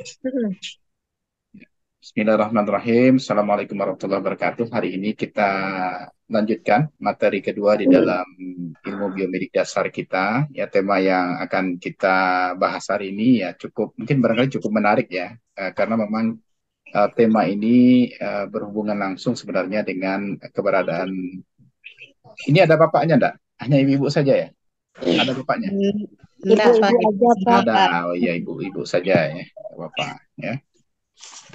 Mm-mm. Bismillahirrahmanirrahim. Assalamualaikum warahmatullahi wabarakatuh. Hari ini kita lanjutkan materi kedua di dalam ilmu biomedik dasar kita. Ya, tema yang akan kita bahas hari ini ya cukup, mungkin barangkali cukup menarik ya. Karena memang tema ini berhubungan langsung sebenarnya dengan keberadaan. Ini ada bapaknya enggak? Hanya ibu-ibu saja ya? Ada bapaknya? Enggak, Pak. Ibu-ibu Ibu aja, semua, Pak. Ada. Pak. Oh iya, ibu-ibu saja ya. Nggak apa-apa ya.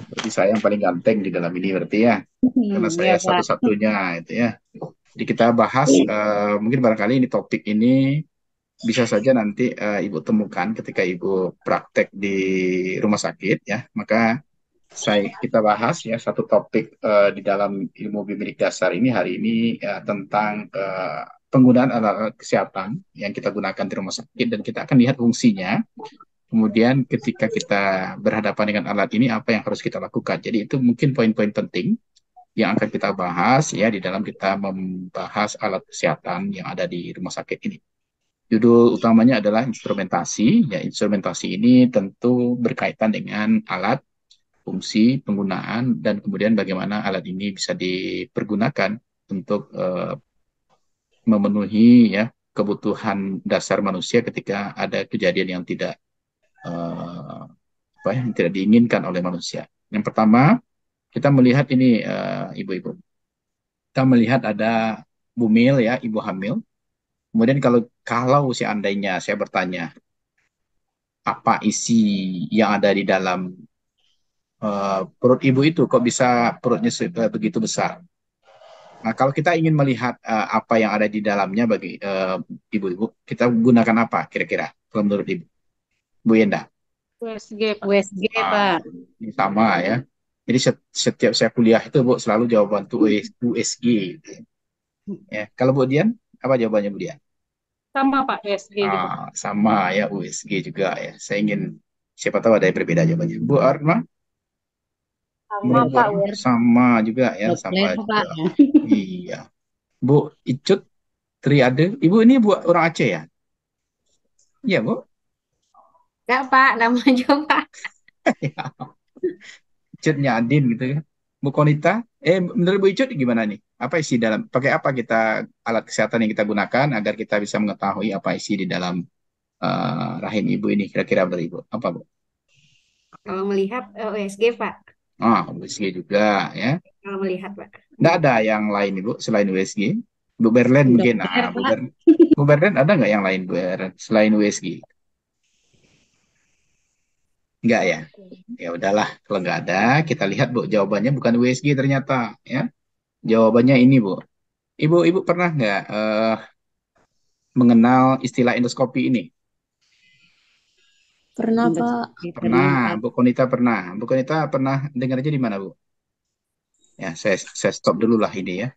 Berarti saya yang paling ganteng di dalam ini berarti ya. Karena Ya, saya Pak. satu-satunya itu ya. Jadi kita bahas mungkin barangkali ini topik ini bisa saja nanti Ibu temukan ketika Ibu praktek di rumah sakit ya. Maka kita bahas ya satu topik di dalam ilmu biomedik dasar ini hari ini tentang penggunaan alat-alat kesehatan yang kita gunakan di rumah sakit dan kita akan lihat fungsinya. Kemudian ketika kita berhadapan dengan alat ini apa yang harus kita lakukan. Jadi itu mungkin poin-poin penting yang akan kita bahas ya di dalam kita membahas alat kesehatan yang ada di rumah sakit ini. Judul utamanya adalah instrumentasi. Ya, instrumentasi ini tentu berkaitan dengan alat, fungsi, penggunaan, dan kemudian bagaimana alat ini bisa dipergunakan untuk memenuhi ya kebutuhan dasar manusia ketika ada kejadian yang tidak eh, apa yang tidak diinginkan oleh manusia. Yang pertama, kita melihat ini ibu-ibu. Kita melihat ada bumil ya, ibu hamil. Kemudian kalau kalau seandainya saya bertanya apa isi yang ada di dalam perut ibu itu, kok bisa perutnya begitu besar? Nah, kalau kita ingin melihat apa yang ada di dalamnya bagi ibu-ibu, kita gunakan apa kira-kira? Kalau menurut ibu, Bu Yenda? USG, Pak. USG, Ah, Pak. ini sama ya. Jadi setiap saya kuliah itu Bu selalu jawaban tuh USG. Gitu. Ya, kalau Bu Dian, apa jawabannya Bu Dian? Sama, Pak, USG juga. Sama ya USG juga ya. Saya ingin siapa tahu ada yang berbeda jawabannya. Bu Arma, Sama, menurut Bu Pak, Arma USG. sama juga ya, sama Doppler, juga. Pak. Iya. Bu Icut Triade, Ibu ini bu orang Aceh ya? Iya Bu. Enggak, Pak, nama aja, Pak. Icutnya Adin gitu ya. Bu Konita, menurut Bu Icut gimana nih? Apa isi dalam? Pakai apa kita alat kesehatan yang kita gunakan agar kita bisa mengetahui apa isi di dalam rahim ibu ini kira-kira dari ibu? Apa Bu? Kalau melihat USG, Pak. USG juga ya. Kalau melihat, Pak. Nggak ada yang lain Ibu selain USG? Bu Berlen mungkin. Doppler, Pak. Bu Berlen ada nggak yang lain Bu Berlen selain USG? Nggak ya? Ya udahlah, kalau nggak ada, kita lihat Bu, jawabannya bukan USG ternyata ya. Jawabannya ini Bu. Ibu pernah nggak mengenal istilah endoskopi ini? Pernah, Pak. Pernah, Pernah, Pak. Bu Konita pernah. Bu Konita pernah dengar aja di mana Bu? Ya, saya stop dulu lah ini ya.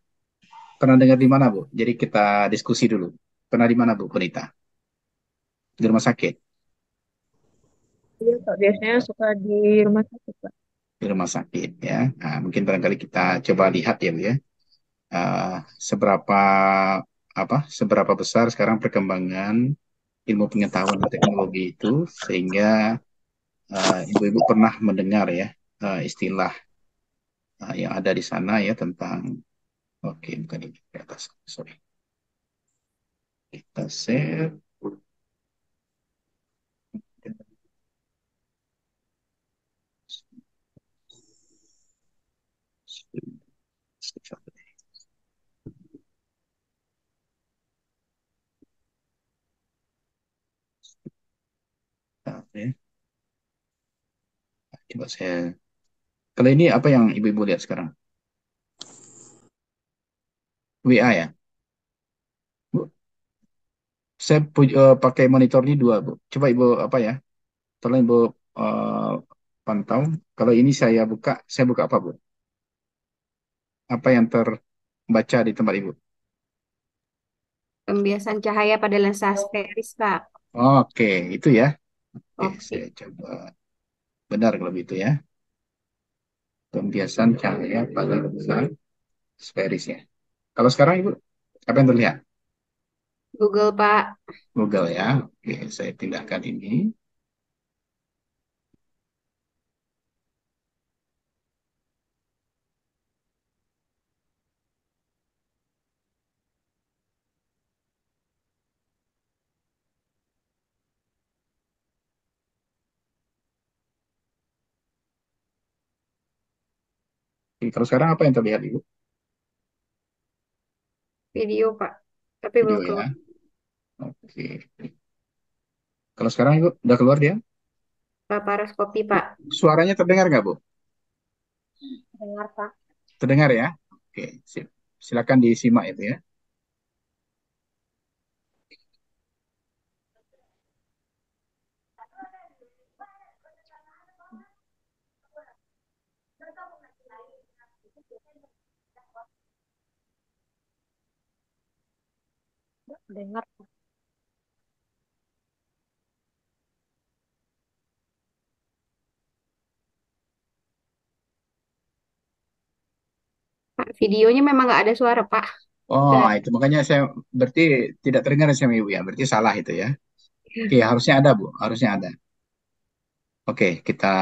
Pernah dengar di mana Bu? Jadi kita diskusi dulu. Pernah di mana Bu Konita? Di rumah sakit. Iya, Pak. Biasanya suka di rumah sakit, Pak. Di rumah sakit ya. Nah, mungkin barangkali kita coba lihat ya Bu ya. Eh, seberapa seberapa besar sekarang perkembangan ilmu pengetahuan dan teknologi itu sehingga ibu-ibu pernah mendengar ya istilah yang ada di sana ya tentang oke bukan ini di atas sorry kita share. Ya. Coba saya kalau ini apa yang ibu-ibu lihat sekarang WA ya Bu saya pakai monitor ini dua Bu coba ibu apa ya tolong ibu eh, pantau kalau ini saya buka apa Bu apa yang terbaca di tempat ibu. Pembiasan cahaya pada lensa asteris, Pak. Oke itu ya. Oke saya Oke. coba benar kalau itu ya pembiasan cahaya pada lensa sferis ya. Kalau sekarang Ibu, apa yang terlihat? Google, Pak. Google ya. Oke, saya pindahkan ini. Kalau sekarang apa yang terlihat Ibu? Video, Pak. Tapi Video belum ya. keluar. Oke. Kalau sekarang Ibu udah keluar dia? Laparoskopi, Pak. Suaranya terdengar nggak Bu? Dengar, Pak. Terdengar ya? Oke, sip. Silakan disimak itu ya. Dengar. Pak, videonya memang nggak ada suara, Pak. Oh, Benar. itu makanya saya berarti tidak terdengar sama Ibu ya. Berarti salah itu ya. Oke, harusnya ada Bu, harusnya ada. Oke, kita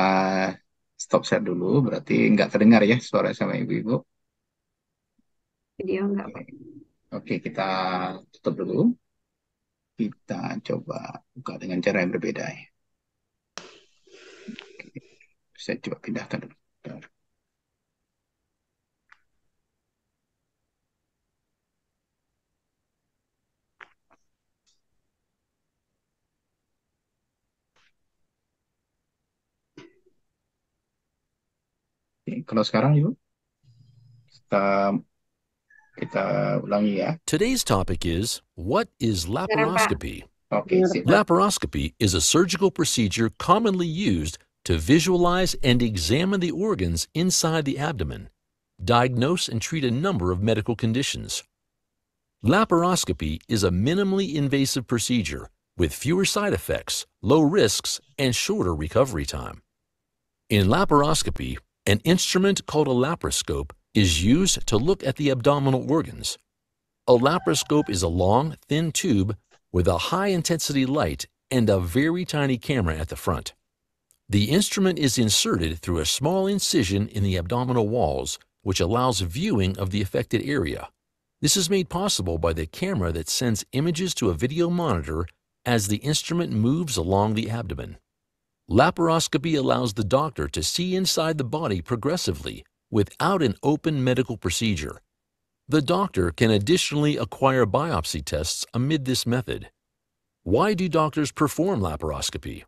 stop share dulu. Berarti nggak terdengar ya suara sama Ibu-Ibu. Video nggak, Oke, Pak. Oke, kita tutup dulu. Kita coba buka dengan cara yang berbeda ya. Saya coba pindahkan dulu. Bentar. Oke, kalau sekarang Ibu, kita, kita ulangi ya. Today's topic is, what is Sekarang, Pak. laparoscopy? Oke, sip. Laparoscopy is a surgical procedure commonly used to visualize and examine the organs inside the abdomen, diagnose and treat a number of medical conditions. Laparoscopy is a minimally invasive procedure with fewer side effects, low risks, and shorter recovery time. In laparoscopy, an instrument called a laparoscope is used to look at the abdominal organs. A laparoscope is a long, thin tube with a high-intensity light and a very tiny camera at the front. The instrument is inserted through a small incision in the abdominal walls, which allows viewing of the affected area. This is made possible by the camera that sends images to a video monitor as the instrument moves along the abdomen. Laparoscopy allows the doctor to see inside the body progressively without an open medical procedure. The doctor can additionally acquire biopsy tests amid this method. Why do doctors perform laparoscopy?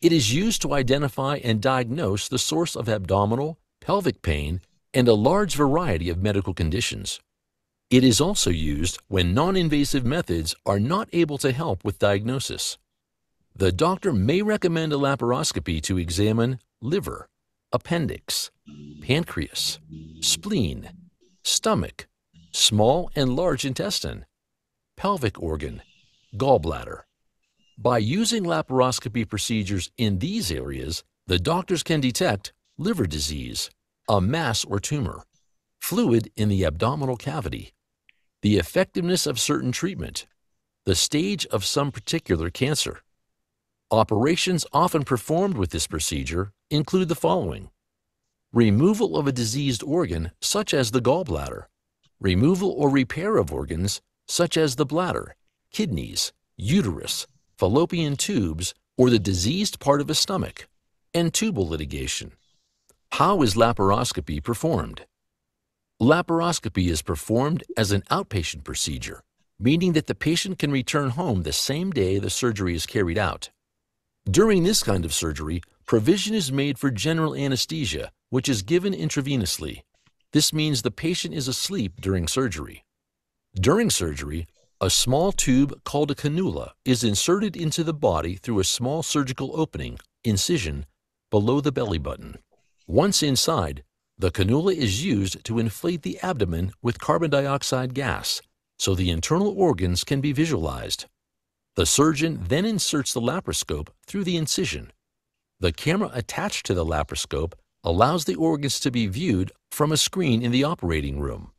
It is used to identify and diagnose the source of abdominal, pelvic pain, and a large variety of medical conditions. It is also used when non-invasive methods are not able to help with diagnosis. The doctor may recommend a laparoscopy to examine liver, appendix, pancreas, spleen, stomach, small and large intestine, pelvic organ, gallbladder. By using laparoscopy procedures in these areas, the doctors can detect liver disease, a mass or tumor, fluid in the abdominal cavity, the effectiveness of certain treatment, the stage of some particular cancer. Operations often performed with this procedure include the following: removal of a diseased organ, such as the gallbladder, removal or repair of organs, such as the bladder, kidneys, uterus, fallopian tubes, or the diseased part of a stomach, and tubal ligation. How is laparoscopy performed? Laparoscopy is performed as an outpatient procedure, meaning that the patient can return home the same day the surgery is carried out. During this kind of surgery, provision is made for general anesthesia, which is given intravenously. This means the patient is asleep during surgery. During surgery, a small tube called a cannula is inserted into the body through a small surgical opening, incision, below the belly button. Once inside, the cannula is used to inflate the abdomen with carbon dioxide gas, so the internal organs can be visualized. The surgeon then inserts the laparoscope through the incision. The camera attached to the laparoscope allows the organs to be viewed from a screen in the operating room.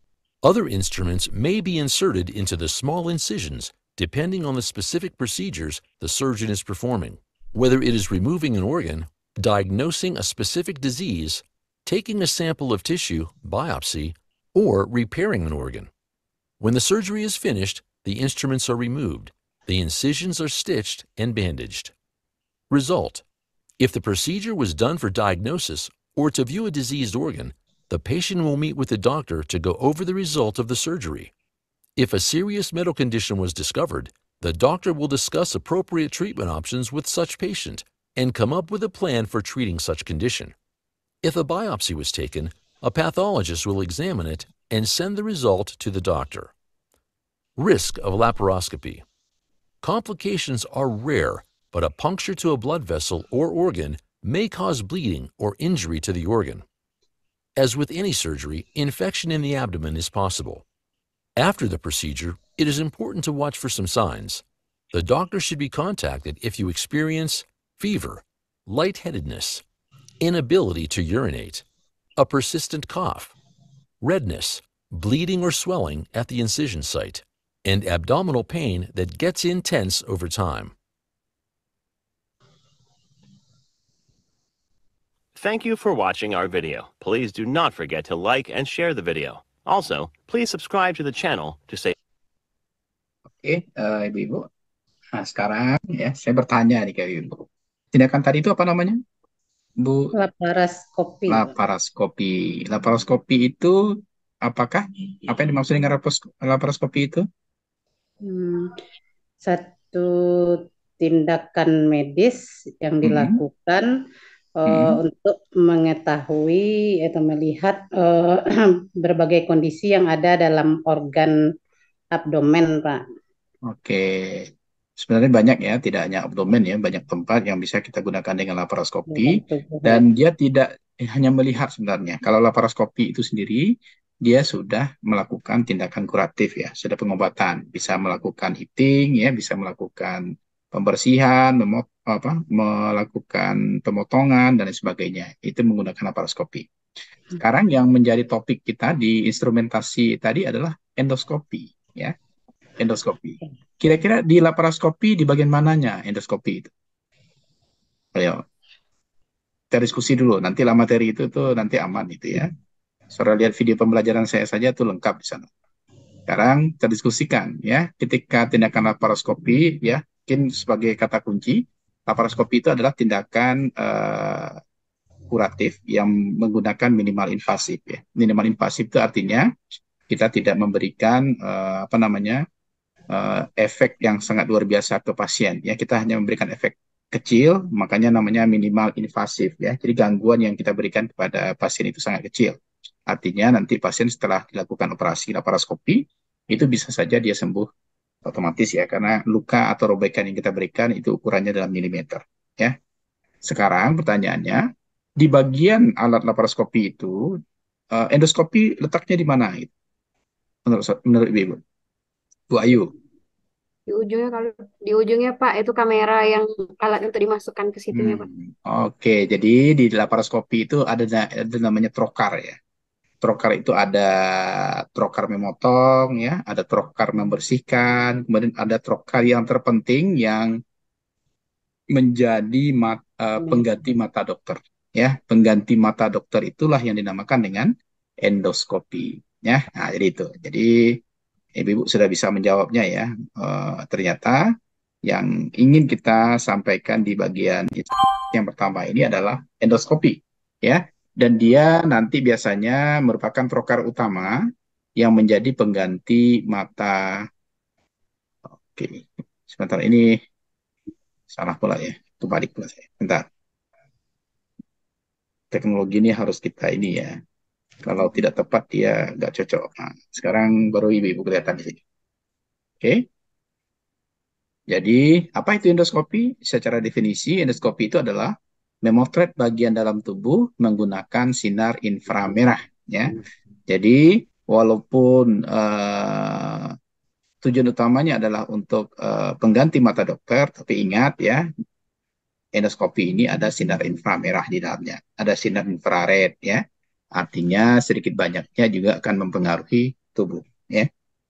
Other instruments may be inserted into the small incisions depending on the specific procedures the surgeon is performing, whether it is removing an organ, diagnosing a specific disease, taking a sample of tissue, biopsy, or repairing an organ. When the surgery is finished, the instruments are removed. The incisions are stitched and bandaged. Result: if the procedure was done for diagnosis or to view a diseased organ, the patient will meet with the doctor to go over the result of the surgery. If a serious medical condition was discovered, the doctor will discuss appropriate treatment options with such patient and come up with a plan for treating such condition. If a biopsy was taken, a pathologist will examine it and send the result to the doctor. Risk of laparoscopy. Complications are rare, but a puncture to a blood vessel or organ may cause bleeding or injury to the organ. As with any surgery, infection in the abdomen is possible. After the procedure, it is important to watch for some signs. The doctor should be contacted if you experience fever, lightheadedness, inability to urinate, a persistent cough, redness, bleeding or swelling at the incision site, and abdominal pain that gets intense over time. Thank you for watching our video. Please do not forget to like and share the video. Also, please subscribe to the channel to stay. Oke, Ibu-Ibu. Nah, sekarang ya saya bertanya nih ke Ibu. Tindakan tadi itu apa namanya? Bu, Laparoskopi. laparoskopi. Laparoskopi itu apakah? Apa yang dimaksud dengan laparoskopi itu? Satu tindakan medis yang dilakukan untuk mengetahui atau melihat berbagai kondisi yang ada dalam organ abdomen, Pak. Oke. Sebenarnya banyak ya, tidak hanya abdomen ya, banyak tempat yang bisa kita gunakan dengan laparoskopi. Dan dia tidak hanya melihat sebenarnya. Kalau laparoskopi itu sendiri, dia sudah melakukan tindakan kuratif ya, sudah pengobatan, bisa melakukan heating ya, bisa melakukan pembersihan, melakukan pemotongan dan lain sebagainya. Itu menggunakan laparoskopi. Sekarang yang menjadi topik kita di instrumentasi tadi adalah endoskopi ya. Endoskopi. Kira-kira di laparoskopi di bagian mananya endoskopi itu? Ayo, kita diskusi dulu. Nanti lah materi itu tuh nanti aman itu ya. Saudara lihat video pembelajaran saya saja tuh lengkap di sana. Sekarang kita diskusikan ya. Ketika tindakan laparoskopi ya, mungkin sebagai kata kunci, laparoskopi itu adalah tindakan kuratif yang menggunakan minimal invasif ya. Minimal invasif itu artinya kita tidak memberikan efek yang sangat luar biasa ke pasien ya, kita hanya memberikan efek kecil, makanya namanya minimal invasif ya. Jadi gangguan yang kita berikan kepada pasien itu sangat kecil. Artinya nanti pasien setelah dilakukan operasi laparoskopi itu bisa saja dia sembuh otomatis ya, karena luka atau robekan yang kita berikan itu ukurannya dalam milimeter ya. Sekarang pertanyaannya, di bagian alat laparoskopi itu endoskopi letaknya di mana gitu? Menurut Ibu? Bu Ayu. Di ujungnya Pak, itu kamera yang alat untuk dimasukkan ke situnya Pak. Oke, jadi di laparoskopi itu ada namanya trokar ya. Trokar itu ada trokar memotong ya, ada trokar membersihkan, kemudian ada trokar yang terpenting yang menjadi pengganti mata dokter ya. Pengganti mata dokter itulah yang dinamakan dengan endoskopi ya. Nah, jadi itu. Jadi Ibu sudah bisa menjawabnya ya. Ternyata yang ingin kita sampaikan di bagian yang pertama ini adalah endoskopi ya. Dan dia nanti biasanya merupakan trokar utama yang menjadi pengganti mata. Oke, sebentar ini salah pula ya. Kebalik pula saya. Bentar. Teknologi ini harus kita ini ya. Kalau tidak tepat dia nggak cocok. Nah, sekarang baru Ibu kelihatan di sini. Oke. Jadi, apa itu endoskopi? Secara definisi, endoskopi itu adalah memotret bagian dalam tubuh menggunakan sinar inframerah. Ya. Jadi, walaupun tujuan utamanya adalah untuk pengganti mata dokter, tapi ingat ya, endoskopi ini ada sinar inframerah di dalamnya. Ada sinar infrared ya. Artinya sedikit banyaknya juga akan mempengaruhi tubuh. Ya.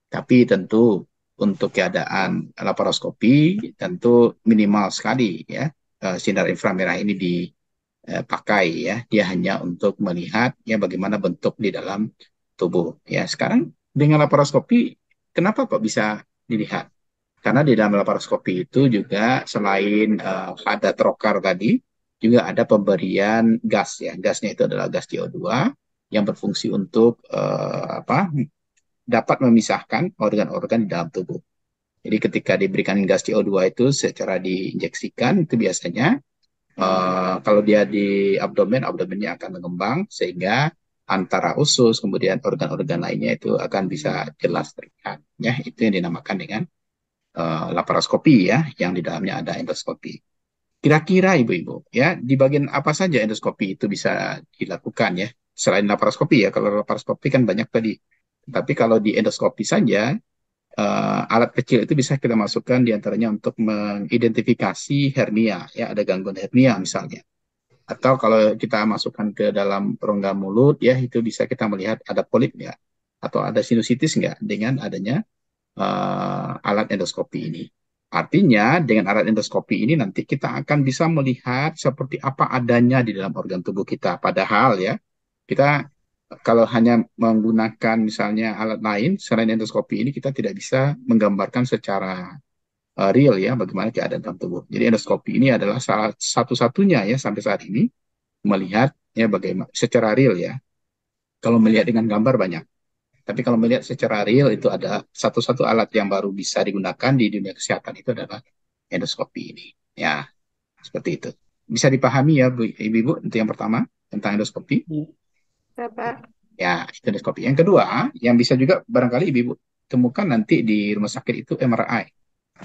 Tapi tentu untuk keadaan laparoskopi tentu minimal sekali ya. Sinar inframerah ini dipakai ya, dia hanya untuk melihat ya bagaimana bentuk di dalam tubuh ya. Sekarang dengan laparoskopi kenapa kok bisa dilihat? Karena di dalam laparoskopi itu juga selain ada trokar tadi, juga ada pemberian gas ya. Gasnya itu adalah gas CO2 yang berfungsi untuk dapat memisahkan organ-organ di dalam tubuh. Jadi ketika diberikan gas CO2 itu secara diinjeksikan, itu biasanya kalau dia di abdomen, abdomennya akan mengembang sehingga antara usus kemudian organ-organ lainnya itu akan bisa jelas terlihat. Ya, itu yang dinamakan dengan laparoskopi ya, yang di dalamnya ada endoskopi. Kira-kira ibu-ibu ya, di bagian apa saja endoskopi itu bisa dilakukan ya? Selain laparoskopi ya, kalau laparoskopi kan banyak tadi. Tapi kalau di endoskopi saja, alat kecil itu bisa kita masukkan diantaranya untuk mengidentifikasi hernia, ya ada gangguan hernia misalnya. Atau kalau kita masukkan ke dalam rongga mulut, ya itu bisa kita melihat ada polip nggak, atau ada sinusitis nggak dengan adanya alat endoskopi ini. Artinya dengan alat endoskopi ini nanti kita akan bisa melihat seperti apa adanya di dalam organ tubuh kita. Padahal ya kita kalau hanya menggunakan misalnya alat lain selain endoskopi ini kita tidak bisa menggambarkan secara real ya bagaimana keadaan dalam tubuh. Jadi endoskopi ini adalah salah satu-satunya ya sampai saat ini melihat ya bagaimana secara real ya. Kalau melihat dengan gambar banyak. Tapi kalau melihat secara real itu ada satu-satu alat yang baru bisa digunakan di dunia kesehatan itu adalah endoskopi ini. Ya, seperti itu. Bisa dipahami ya Bu, Ibu-ibu itu yang pertama tentang endoskopi. Bapak. Ya, itu endoskopi. Yang kedua, yang bisa juga barangkali Ibu temukan nanti di rumah sakit itu MRI.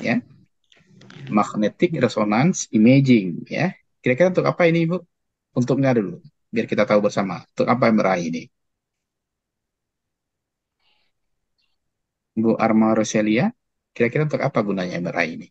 Ya. Magnetic Resonance Imaging ya. Kira-kira untuk apa ini Ibu? Untuknya dulu biar kita tahu bersama. Untuk apa MRI ini? Bu Arma Roselia, kira-kira untuk apa gunanya MRI ini?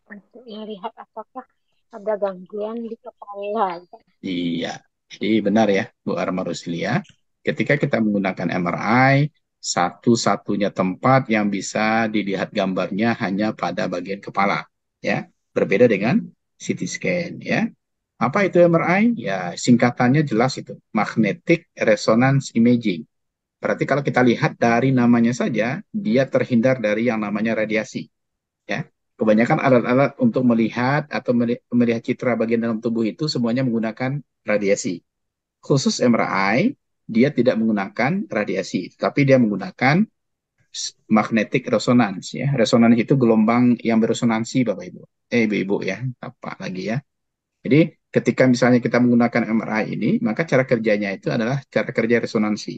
Untuk melihat apakah ada gangguan di kepala. Iya, jadi benar ya Bu Arma Roselia. Ketika kita menggunakan MRI, satu-satunya tempat yang bisa dilihat gambarnya hanya pada bagian kepala. Ya, berbeda dengan CT scan. Ya, apa itu MRI? Ya, singkatannya jelas itu, Magnetic Resonance Imaging. Berarti kalau kita lihat dari namanya saja, dia terhindar dari yang namanya radiasi. Ya, kebanyakan alat-alat untuk melihat atau melihat citra bagian dalam tubuh itu semuanya menggunakan radiasi. Khusus MRI, dia tidak menggunakan radiasi, tapi dia menggunakan magnetic resonance. Ya, resonans itu gelombang yang beresonansi, Bapak Ibu. Ibu-ibu ya, apa lagi ya? Jadi ketika misalnya kita menggunakan MRI ini, maka cara kerjanya itu adalah cara kerja resonansi.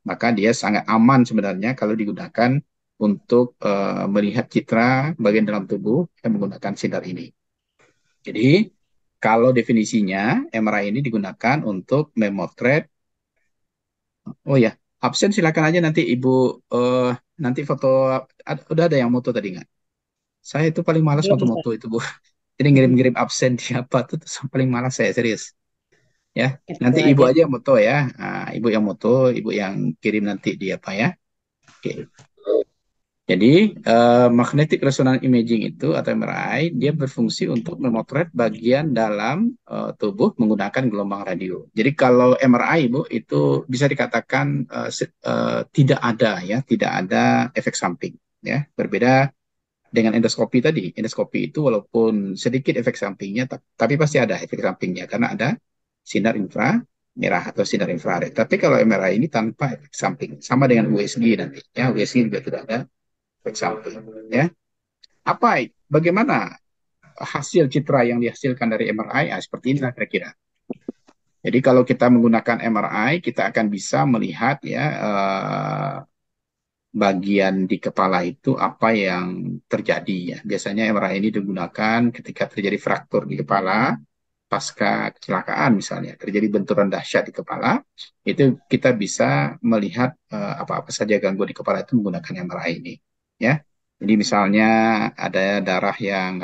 Maka dia sangat aman sebenarnya kalau digunakan untuk melihat citra bagian dalam tubuh yang menggunakan sinar ini. Jadi, kalau definisinya, MRI ini digunakan untuk memotret. Oh ya, absen silakan aja nanti Ibu, nanti foto, udah ada yang moto tadi nggak? Saya itu paling malas Belum, foto-moto itu, Bu. Jadi ngirim-ngirim absen siapa tuh paling malas saya, serius. Ya, itu nanti Ibu aja. aja yang moto ya. Nah, Ibu yang moto, Ibu yang kirim nanti di apa ya. Oke. Jadi magnetic resonance imaging itu atau MRI dia berfungsi untuk memotret bagian dalam tubuh menggunakan gelombang radio. Jadi kalau MRI Bu itu bisa dikatakan tidak ada ya, tidak ada efek samping ya. Berbeda dengan endoskopi tadi. Endoskopi itu walaupun sedikit efek sampingnya tapi pasti ada efek sampingnya karena ada sinar inframerah atau sinar infrared. Tapi kalau MRI ini tanpa efek samping, sama dengan USG nanti ya. USG juga tidak ada efek samping ya. Bagaimana hasil citra yang dihasilkan dari MRI? Seperti inilah kira-kira. Jadi kalau kita menggunakan MRI, kita akan bisa melihat ya bagian di kepala itu apa yang terjadi ya. Biasanya MRI ini digunakan ketika terjadi fraktur di kepala pasca kecelakaan misalnya, terjadi benturan dahsyat di kepala, itu kita bisa melihat apa-apa saja gangguan di kepala itu menggunakan MRI ini ya. Jadi misalnya ada darah yang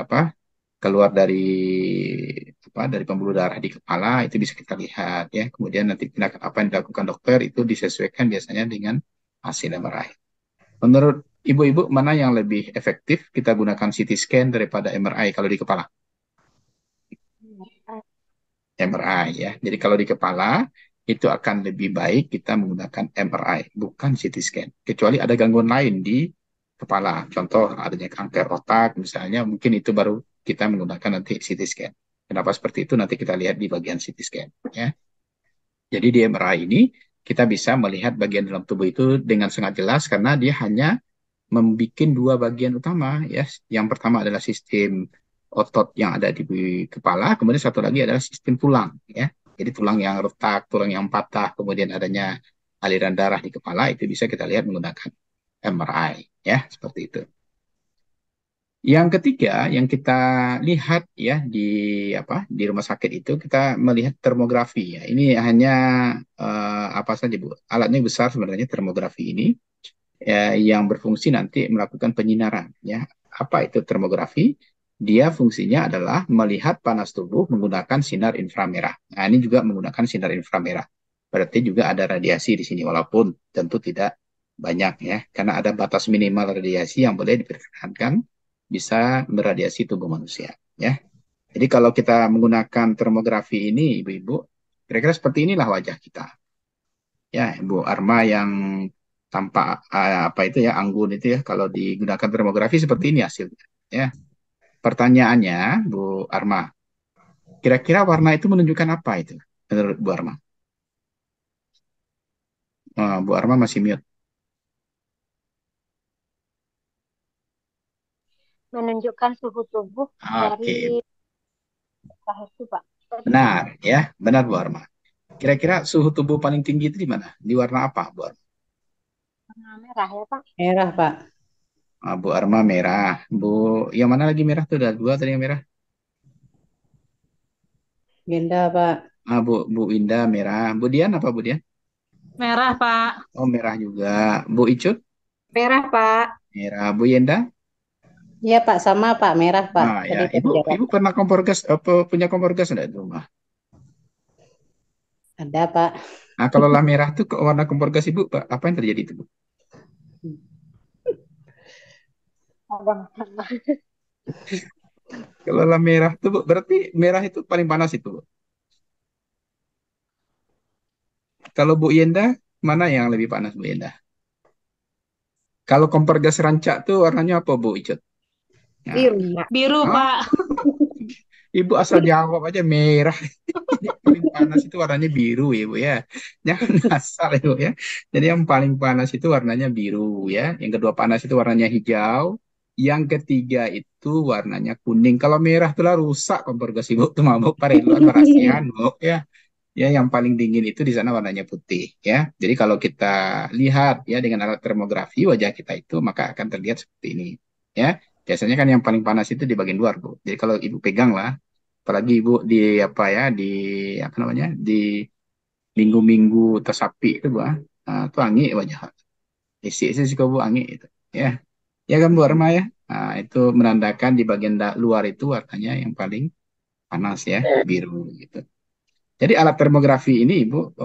keluar dari pembuluh darah di kepala itu bisa kita lihat ya. Kemudian nanti tindakan apa yang dilakukan dokter itu disesuaikan biasanya dengan hasil MRI. Menurut ibu-ibu mana yang lebih efektif kita gunakan CT scan daripada MRI kalau di kepala? MRI ya. Jadi kalau di kepala itu akan lebih baik kita menggunakan MRI bukan CT scan. Kecuali ada gangguan lain di kepala. Contoh adanya kanker otak misalnya, mungkin itu baru kita menggunakan nanti CT scan. Kenapa seperti itu nanti kita lihat di bagian CT scan ya. Jadi di MRI ini kita bisa melihat bagian dalam tubuh itu dengan sangat jelas karena dia hanya membuat dua bagian utama ya. Yang pertama adalah sistem otot yang ada di kepala, kemudian satu lagi adalah sistem tulang ya. Jadi tulang yang retak, tulang yang patah, kemudian adanya aliran darah di kepala itu bisa kita lihat menggunakan MRI ya, seperti itu. Yang ketiga yang kita lihat ya di rumah sakit itu kita melihat termografi ya. Ini hanya apa saja Bu? Alatnya besar sebenarnya termografi ini ya, yang berfungsi nanti melakukan penyinaran ya. Apa itu termografi? Dia fungsinya adalah melihat panas tubuh menggunakan sinar inframerah. Nah, ini juga menggunakan sinar inframerah. Berarti juga ada radiasi di sini walaupun tentu tidak banyak ya, karena ada batas minimal radiasi yang boleh diperkenankan bisa beradiasi tubuh manusia ya. Jadi kalau kita menggunakan termografi ini Ibu-ibu, kira-kira seperti inilah wajah kita. Ya, Bu Arma yang tampak apa itu ya anggun itu ya, kalau digunakan termografi seperti ini hasilnya ya. Pertanyaannya Bu Arma, kira-kira warna itu menunjukkan apa itu menurut Bu Arma? Bu Arma masih mute. Menunjukkan suhu tubuh Oke, dari lahir itu, Pak. benar ya, benar Bu Arma. Kira-kira suhu tubuh paling tinggi itu di mana? Di warna apa Bu Arma? Warna merah ya, Pak. Merah, Pak. Bu Arma merah. Bu, yang mana lagi merah tuh? Ada dua tadi yang merah. Genda, Pak. Bu Indah merah. Bu Dian apa Bu Dian? Merah, Pak. Oh merah juga. Bu Icut Merah, Pak. merah. Bu Yenda? Iya, Pak. Sama, Pak. Merah, Pak. Ah ya, Tadi udah dijawab. ibu pernah kompor gas apa punya kompor gas enggak di rumah? Ada, Pak. Nah, kalau lah merah tuh ke warna kompor gas ibu, Pak, apa yang terjadi itu, Bu? Ada masalah. Kalau lah merah tuh, Bu, berarti merah itu paling panas itu, Bu. Kalau Bu Yenda, mana yang lebih panas, Bu Yenda? Kalau kompor gas rancak tuh warnanya apa, Bu Icut? Nah, Biru, Pak. Biru, ah, Pak. Ibu asal jawab aja merah. Yang paling panas itu warnanya biru ya, Bu ya. Jangan asal ya, Bu ya. Jadi yang paling panas itu warnanya biru ya. Yang kedua panas itu warnanya hijau. Yang ketiga itu warnanya kuning. Kalau merah tuh lah rusak kompor gas Ibu tuh mabuk pareluan parasian, Bu ya. Ya, yang paling dingin itu di sana warnanya putih ya. Jadi kalau kita lihat ya dengan alat termografi wajah kita itu maka akan terlihat seperti ini ya. Biasanya kan yang paling panas itu di bagian luar, Bu. Jadi kalau Ibu pegang lah, apalagi Ibu di apa ya, di apa namanya, di minggu-minggu tersapi itu, Bu. Nah, itu angin wajah. Isi-isi sih Bu angin itu. Ya. Ya kan Bu Arma ya. Nah, itu menandakan di bagian luar itu warnanya yang paling panas ya, biru gitu. Jadi alat termografi ini Ibu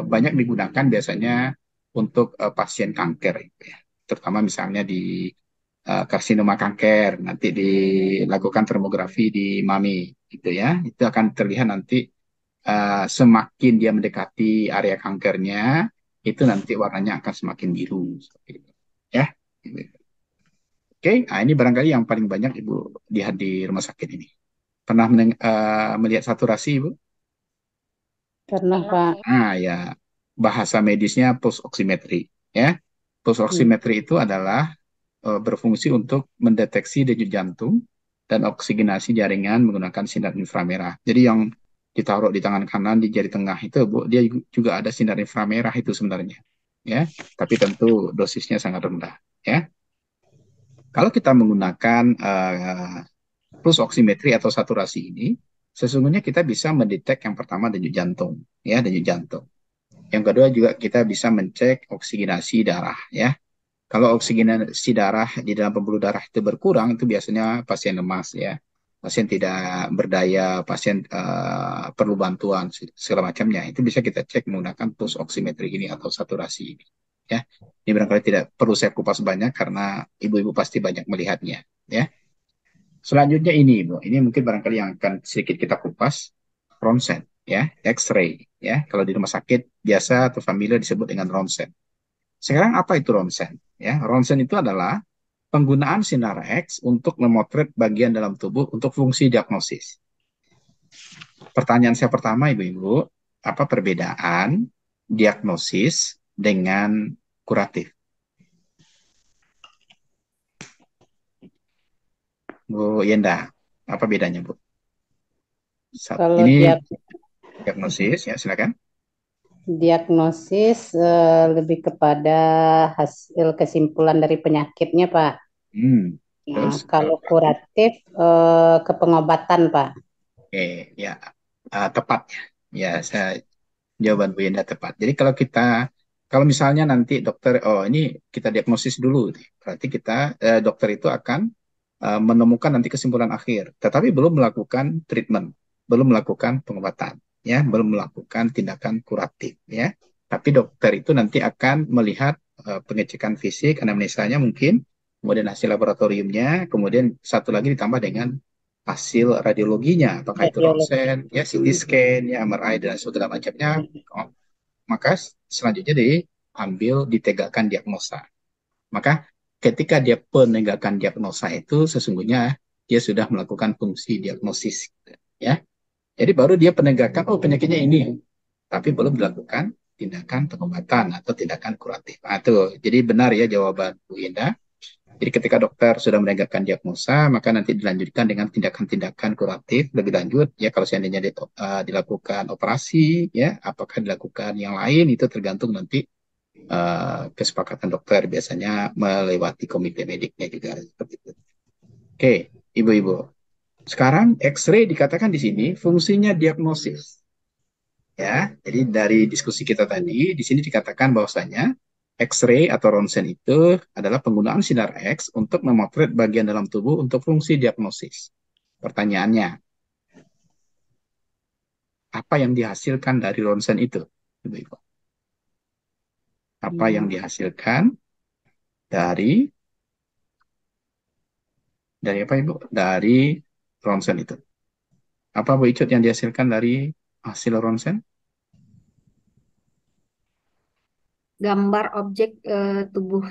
banyak digunakan biasanya untuk pasien kanker gitu ya. Terutama misalnya di karsinoma kanker nanti dilakukan termografi di mami gitu ya. Itu akan terlihat nanti semakin dia mendekati area kankernya itu nanti warnanya akan semakin biru seperti itu. Ya. Oke, nah ini barangkali yang paling banyak Ibu lihat di rumah sakit ini. Pernah melihat saturasi Ibu? Pernah, Pak. Ah ya, bahasa medisnya pulse oximetry ya. Pulse oximetry itu adalah berfungsi untuk mendeteksi denyut jantung dan oksigenasi jaringan menggunakan sinar inframerah. Jadi yang ditaruh di tangan kanan di jari tengah itu, Bu, dia juga ada sinar inframerah itu sebenarnya, ya. Tapi tentu dosisnya sangat rendah, ya. Kalau kita menggunakan pulse oximetry atau saturasi ini, sesungguhnya kita bisa mendetek yang pertama denyut jantung, ya, denyut jantung. Yang kedua juga kita bisa mencek oksigenasi darah, ya. Kalau oksigenasi darah di dalam pembuluh darah itu berkurang, itu biasanya pasien lemas ya, pasien tidak berdaya, pasien perlu bantuan segala macamnya. Itu bisa kita cek menggunakan pulse oximetry ini atau saturasi ini. Ya, ini barangkali tidak perlu saya kupas banyak karena ibu-ibu pasti banyak melihatnya. Ya, selanjutnya ini, Bu, ini mungkin barangkali yang akan sedikit kita kupas, ronsen, ya, X-ray, ya. Kalau di rumah sakit biasa atau familiar disebut dengan ronsen. Sekarang apa itu ronsen? Ya, ronsen itu adalah penggunaan sinar X untuk memotret bagian dalam tubuh untuk fungsi diagnosis. Pertanyaan saya pertama, Ibu-ibu, apa perbedaan diagnosis dengan kuratif? Bu Yenda, apa bedanya, Bu? Kalau Ini diagnosis, ya silakan. diagnosis lebih kepada hasil kesimpulan dari penyakitnya, Pak. Nah, Nah, terus kalau kuratif ke pengobatan, Pak. Oke, ya tepat ya. Ya, jawaban Bu Yenda tepat. Jadi kalau misalnya nanti dokter, oh ini kita diagnosis dulu, berarti dokter itu akan menemukan nanti kesimpulan akhir, tetapi belum melakukan treatment, belum melakukan pengobatan, ya, belum melakukan tindakan kuratif, ya. Tapi dokter itu nanti akan melihat pengecekan fisik, anamnesanya mungkin, kemudian hasil laboratoriumnya, kemudian satu lagi ditambah dengan hasil radiologinya, apakah itu Radiologi. ronsen, ya CT scan, ya MRI dan segala macamnya. Maka selanjutnya diambil ditegakkan diagnosa. Maka ketika dia menegakkan diagnosa itu sesungguhnya dia sudah melakukan fungsi diagnosis, ya. Jadi baru dia penegakan, oh penyakitnya ini, tapi belum dilakukan tindakan pengobatan atau tindakan kuratif. Nah, itu. Jadi benar ya jawaban Bu Indah. Jadi ketika dokter sudah menegakkan diagnosa, maka nanti dilanjutkan dengan tindakan-tindakan kuratif lebih lanjut. Ya kalau seandainya dilakukan operasi, ya apakah dilakukan yang lain itu tergantung nanti kesepakatan dokter, biasanya melewati komite mediknya juga seperti itu. Oke, ibu-ibu. Sekarang X-ray dikatakan di sini fungsinya diagnosis. Ya, jadi dari diskusi kita tadi, di sini dikatakan bahwasanya X-ray atau ronsen itu adalah penggunaan sinar X untuk memotret bagian dalam tubuh untuk fungsi diagnosis. Pertanyaannya, apa yang dihasilkan dari ronsen itu? Ibu-ibu. Apa yang dihasilkan dari apa, Ibu? Dari ronsen itu. Apa, Bu Icut, yang dihasilkan dari hasil ronsen? Gambar objek tubuh.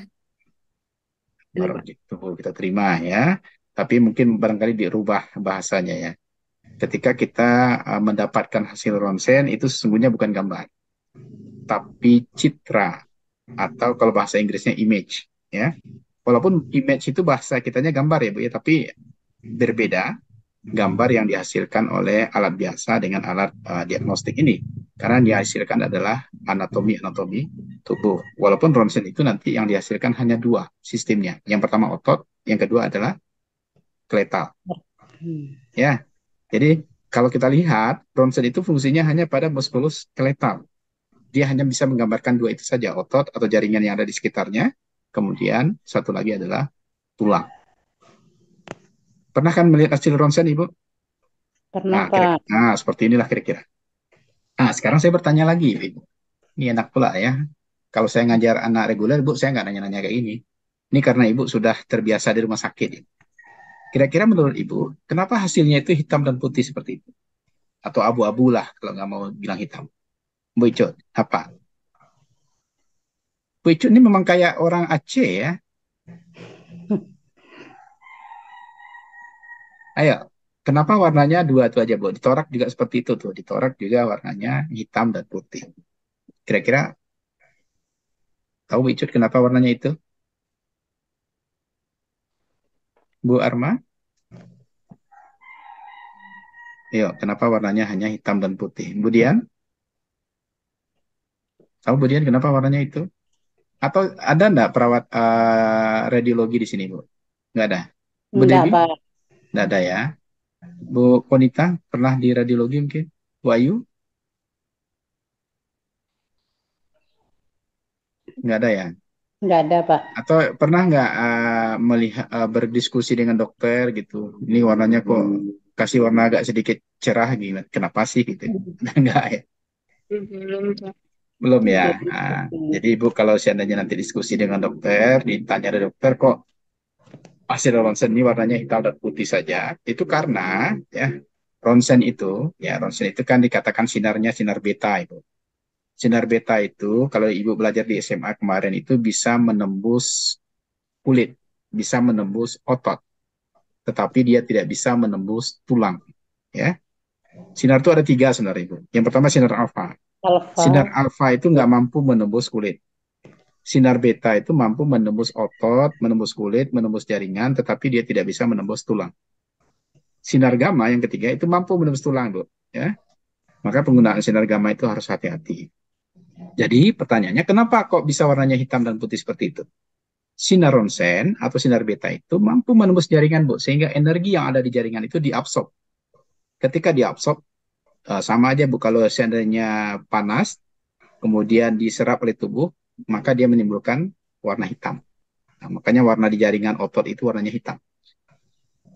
Gambar objek tubuh kita terima ya. Tapi mungkin barangkali dirubah bahasanya ya. Ketika kita mendapatkan hasil ronsen itu sesungguhnya bukan gambar, tapi citra, atau kalau bahasa Inggrisnya image, ya. Walaupun image itu bahasa kitanya gambar ya Bu ya, tapi berbeda gambar yang dihasilkan oleh alat biasa dengan alat diagnostik ini. Karena yang dihasilkan adalah anatomi tubuh. Walaupun ronsen itu nanti yang dihasilkan hanya dua sistemnya. Yang pertama otot, yang kedua adalah skeletal. Ya, jadi kalau kita lihat ronsen itu fungsinya hanya pada muskuloskeletal. Dia hanya bisa menggambarkan dua itu saja, otot atau jaringan yang ada di sekitarnya. Kemudian satu lagi adalah tulang. Pernah kan melihat hasil ronsen, Ibu? Pernah, Pak. Nah, seperti inilah kira-kira. Nah, sekarang saya bertanya lagi, Ibu. Ini enak pula ya. Kalau saya ngajar anak reguler, Bu, saya nggak nanya-nanya kayak ini. Ini karena Ibu sudah terbiasa di rumah sakit. Kira-kira menurut Ibu, kenapa hasilnya itu hitam dan putih seperti itu? Atau abu-abu lah, kalau nggak mau bilang hitam. Bu Icut, apa? Bu Icut ini memang kayak orang Aceh ya. Ayo, kenapa warnanya dua itu aja, Bu? Ditorak juga seperti itu tuh. Ditorak juga warnanya hitam dan putih. Kira-kira tahu Bu Icut kenapa warnanya itu? Bu Arma? Ayo, kenapa warnanya hanya hitam dan putih? Bu Dian? Tahu Bu Dian kenapa warnanya itu? Atau ada enggak perawat radiologi di sini, Bu? Nggak ada. Bu Enggak, Dewi? Pak. Nggak ada ya. Bu Konita pernah di radiologi mungkin? Bu Ayu? Nggak ada ya. Enggak ada, Pak. Atau pernah nggak melihat berdiskusi dengan dokter gitu? Ini warnanya kok kasih warna agak sedikit cerah gitu. Kenapa sih gitu? Enggak ya. Belum, Pak. Belum ya. Nah, jadi Ibu kalau seandainya nanti diskusi dengan dokter, ditanya dari dokter kok hasil ronsen ini warnanya hitam dan putih saja, itu karena ya ronsen itu kan dikatakan sinarnya sinar beta itu. Sinar beta itu kalau Ibu belajar di SMA kemarin itu bisa menembus kulit, bisa menembus otot, tetapi dia tidak bisa menembus tulang. Ya, sinar itu ada tiga sebenarnya Ibu. Yang pertama sinar alfa. Sinar Alfa. alfa itu nggak mampu menembus kulit. Sinar beta itu mampu menembus otot, menembus kulit, menembus jaringan, tetapi dia tidak bisa menembus tulang. Sinar gamma yang ketiga itu mampu menembus tulang, Bu. Ya, maka penggunaan sinar gamma itu harus hati-hati. Jadi pertanyaannya, kenapa kok bisa warnanya hitam dan putih seperti itu? Sinar ronsen atau sinar beta itu mampu menembus jaringan, Bu, sehingga energi yang ada di jaringan itu diabsorb. Ketika diabsorb, sama aja, Bu, kalau seandainya panas, kemudian diserap oleh tubuh, maka dia menimbulkan warna hitam. Nah, makanya warna di jaringan otot itu warnanya hitam.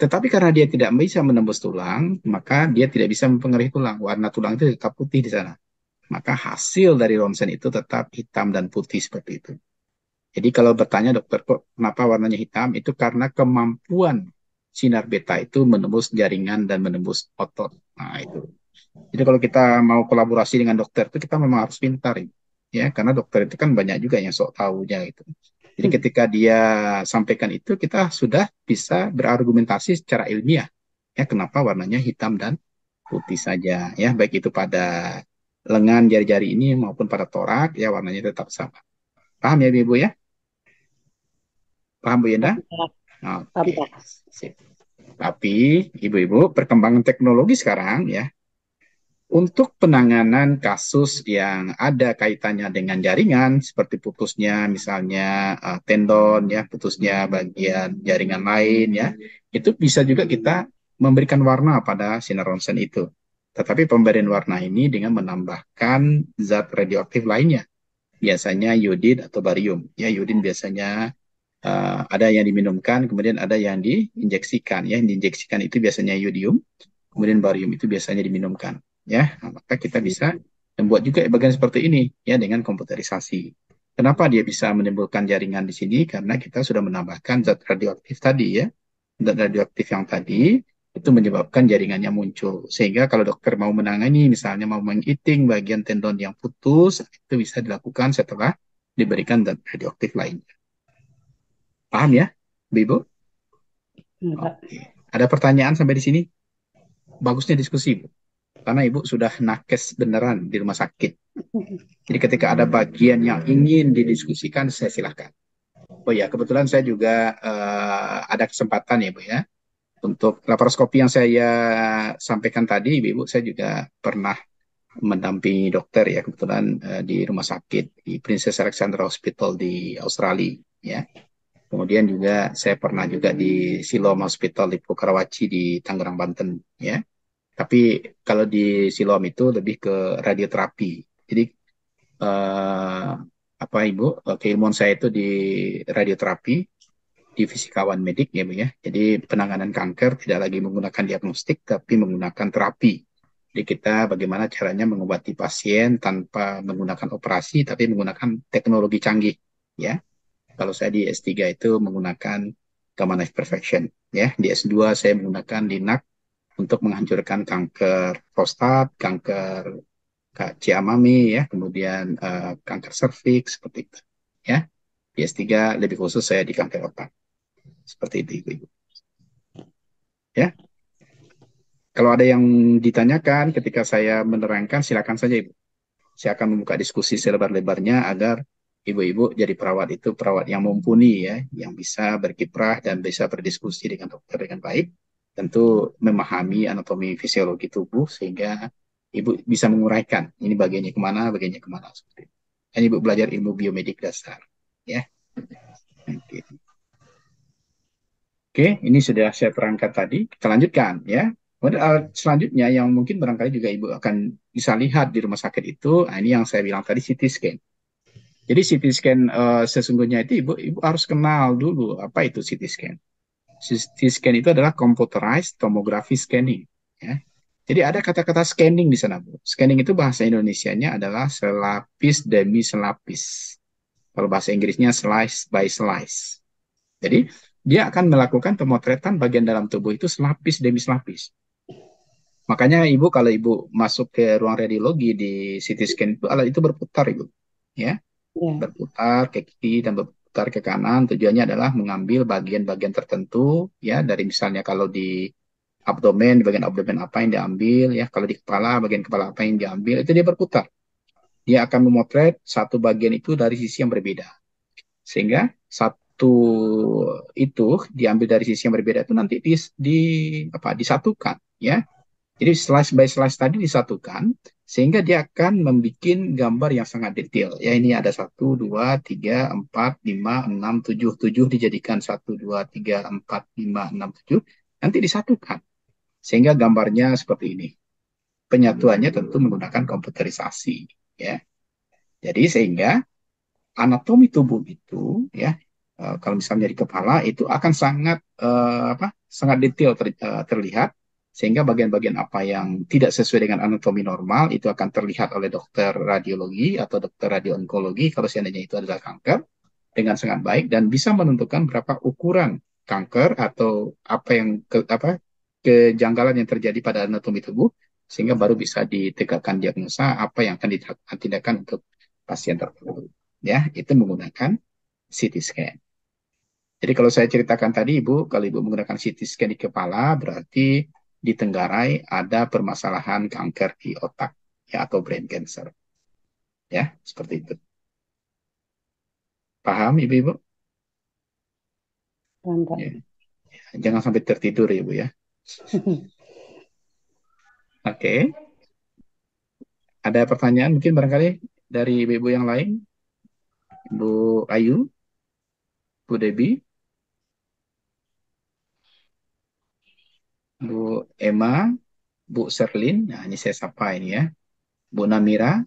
Tetapi karena dia tidak bisa menembus tulang, maka dia tidak bisa mempengaruhi tulang. Warna tulang itu tetap putih di sana. Maka hasil dari ronsen itu tetap hitam dan putih seperti itu. Jadi kalau bertanya dokter, kok kenapa warnanya hitam? Itu karena kemampuan sinar beta itu menembus jaringan dan menembus otot. Nah, itu. Jadi kalau kita mau kolaborasi dengan dokter itu kita memang harus pintar, ya, karena dokter itu kan banyak juga yang sok tahunya itu. Jadi ketika dia sampaikan itu kita sudah bisa berargumentasi secara ilmiah, ya, kenapa warnanya hitam dan putih saja, ya, baik itu pada lengan jari-jari ini maupun pada torak, ya, warnanya tetap sama. Paham ya Ibu ya? Paham Bu Yenda? Oke, sip. Tapi ibu-ibu, perkembangan teknologi sekarang, ya, untuk penanganan kasus yang ada kaitannya dengan jaringan, seperti putusnya misalnya tendon, ya, putusnya bagian jaringan lain, ya, itu bisa juga kita memberikan warna pada sinar ronsen itu. Tetapi pemberian warna ini dengan menambahkan zat radioaktif lainnya, biasanya iodin atau barium. Ya, iodin biasanya ada yang diminumkan, kemudian ada yang diinjeksikan. Ya, yang diinjeksikan itu biasanya iodium, kemudian barium itu biasanya diminumkan. Ya, nah, maka kita bisa membuat juga bagian seperti ini, ya, dengan komputerisasi. Kenapa dia bisa menimbulkan jaringan di sini? Karena kita sudah menambahkan zat radioaktif tadi, ya, zat radioaktif yang tadi itu menyebabkan jaringannya muncul. Sehingga kalau dokter mau menangani, misalnya mau mengiting bagian tendon yang putus, itu bisa dilakukan setelah diberikan zat radioaktif lainnya. Paham ya, Ibu? Oke. Ada pertanyaan sampai di sini? Bagusnya diskusi, Bu. Karena Ibu sudah nakes beneran di rumah sakit. Jadi ketika ada bagian yang ingin didiskusikan, saya silakan. Oh ya, kebetulan saya juga ada kesempatan ya, Bu, ya. Untuk laparoskopi yang saya sampaikan tadi, Ibu, saya juga pernah mendampingi dokter, ya, kebetulan di rumah sakit di Princess Alexandra Hospital di Australia, ya. Kemudian juga saya pernah juga di Siloam Hospital di Pulau Karawaci di Tangerang, Banten, ya. Tapi kalau di Siloam itu lebih ke radioterapi. Jadi apa Ibu, keilmuan saya itu di radioterapi, di fisikawan medik, ya Bu, ya. Jadi penanganan kanker tidak lagi menggunakan diagnostik tapi menggunakan terapi. Jadi kita bagaimana caranya mengobati pasien tanpa menggunakan operasi tapi menggunakan teknologi canggih, ya. Kalau saya di S3 itu menggunakan gamma knife perfection, ya. Di S2 saya menggunakan LINAC untuk menghancurkan kanker prostat, kanker CA-mami, ya, kemudian kanker serviks seperti itu, ya. Di S3 lebih khusus saya di kanker otak. Seperti itu, Ibu. Ya. Kalau ada yang ditanyakan ketika saya menerangkan, silakan saja, Ibu. Saya akan membuka diskusi selebar-lebarnya agar ibu-ibu jadi perawat itu perawat yang mumpuni, ya, yang bisa berkiprah dan bisa berdiskusi dengan dokter dengan baik, tentu memahami anatomi fisiologi tubuh sehingga ibu bisa menguraikan ini bagiannya kemana seperti itu. Dan ibu belajar ilmu biomedik dasar, ya. Oke, ini sudah saya terangkan tadi. Kita lanjutkan, ya. Kemudian selanjutnya yang mungkin barangkali juga ibu akan bisa lihat di rumah sakit itu, nah ini yang saya bilang tadi, CT scan. Jadi CT scan sesungguhnya itu ibu harus kenal dulu apa itu CT scan. CT scan itu adalah computerized tomography scanning, ya. Jadi ada kata-kata scanning di sana, Bu. Scanning itu bahasa Indonesianya adalah selapis demi selapis. Kalau bahasa Inggrisnya slice by slice. Jadi dia akan melakukan pemotretan bagian dalam tubuh itu selapis demi selapis. Makanya Ibu kalau Ibu masuk ke ruang radiologi di CT scan itu alat itu berputar, Ibu, ya. Berputar ke kiri dan berputar ke kanan. Tujuannya adalah mengambil bagian-bagian tertentu, ya, dari misalnya kalau di abdomen, di bagian abdomen apa yang diambil, ya, kalau di kepala, bagian kepala apa yang diambil, itu dia berputar. dia akan memotret satu bagian itu dari sisi yang berbeda. Sehingga satu itu diambil dari sisi yang berbeda itu nanti disatukan, ya. Jadi slice by slice tadi disatukan sehingga dia akan membuat gambar yang sangat detail. Ya, ini ada 1, 2, 3, 4, 5, 6, 7. 7 dijadikan 1, 2, 3, 4, 5, 6, 7. Nanti disatukan sehingga gambarnya seperti ini. Penyatuannya tentu menggunakan komputerisasi, ya. Jadi sehingga anatomi tubuh itu, ya, kalau misalnya di kepala itu akan sangat detail terlihat, sehingga bagian-bagian apa yang tidak sesuai dengan anatomi normal itu akan terlihat oleh dokter radiologi atau dokter radio-onkologi kalau seandainya itu adalah kanker dengan sangat baik dan bisa menentukan berapa ukuran kanker atau kejanggalan yang terjadi pada anatomi tubuh sehingga baru bisa ditegakkan diagnosa apa yang akan ditindakan untuk pasien tertentu. Ya, itu menggunakan CT scan. Jadi kalau saya ceritakan tadi, Ibu, kalau Ibu menggunakan CT scan di kepala, berarti di Tenggarai ada permasalahan kanker di otak, ya, atau brain cancer. Ya, seperti itu. Paham, Ibu-Ibu? Ya. Jangan sampai tertidur, Ibu, ya. Oke. Ada pertanyaan mungkin barangkali dari Ibu yang lain? Bu Ayu? Bu Debi? Bu Emma? Bu Serlin? Nah, ini saya sapa ini ya. Bu Namira?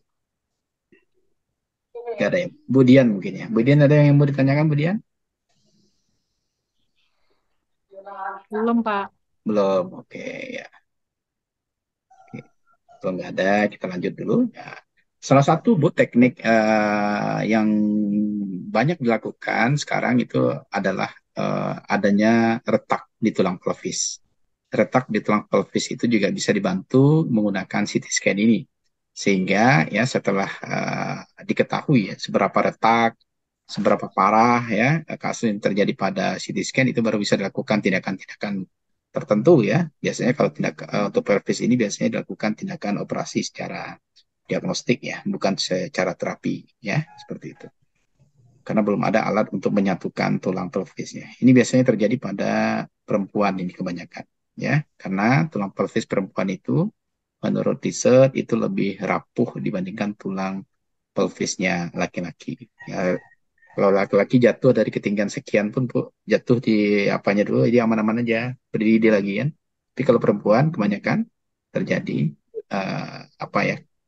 Gak ada ya. Bu Dian mungkin ya. Bu Dian ada yang mau ditanyakan, Bu Dian? Belum, Pak. Belum, oke ya. Oke. Kalau nggak ada, kita lanjut dulu. Ya. Salah satu Bu teknik yang banyak dilakukan sekarang itu adalah adanya retak di tulang pelvis. Retak di tulang pelvis itu juga bisa dibantu menggunakan CT scan ini. Sehingga ya setelah diketahui ya seberapa retak, seberapa parah ya kasus yang terjadi pada CT scan itu baru bisa dilakukan tindakan-tindakan tertentu ya. Biasanya kalau untuk pelvis ini biasanya dilakukan tindakan operasi secara diagnostik ya, bukan secara terapi ya, seperti itu. Karena belum ada alat untuk menyatukan tulang pelvisnya. Ini biasanya terjadi pada perempuan ini kebanyakan ya, karena tulang pelvis perempuan itu menurut riset itu lebih rapuh dibandingkan tulang pelvisnya laki-laki. Ya, kalau laki-laki jatuh dari ketinggian sekian pun Bu, jatuh di apanya dulu, jadi aman-aman aja, berdiri dia lagi kan. Tapi kalau perempuan kebanyakan terjadi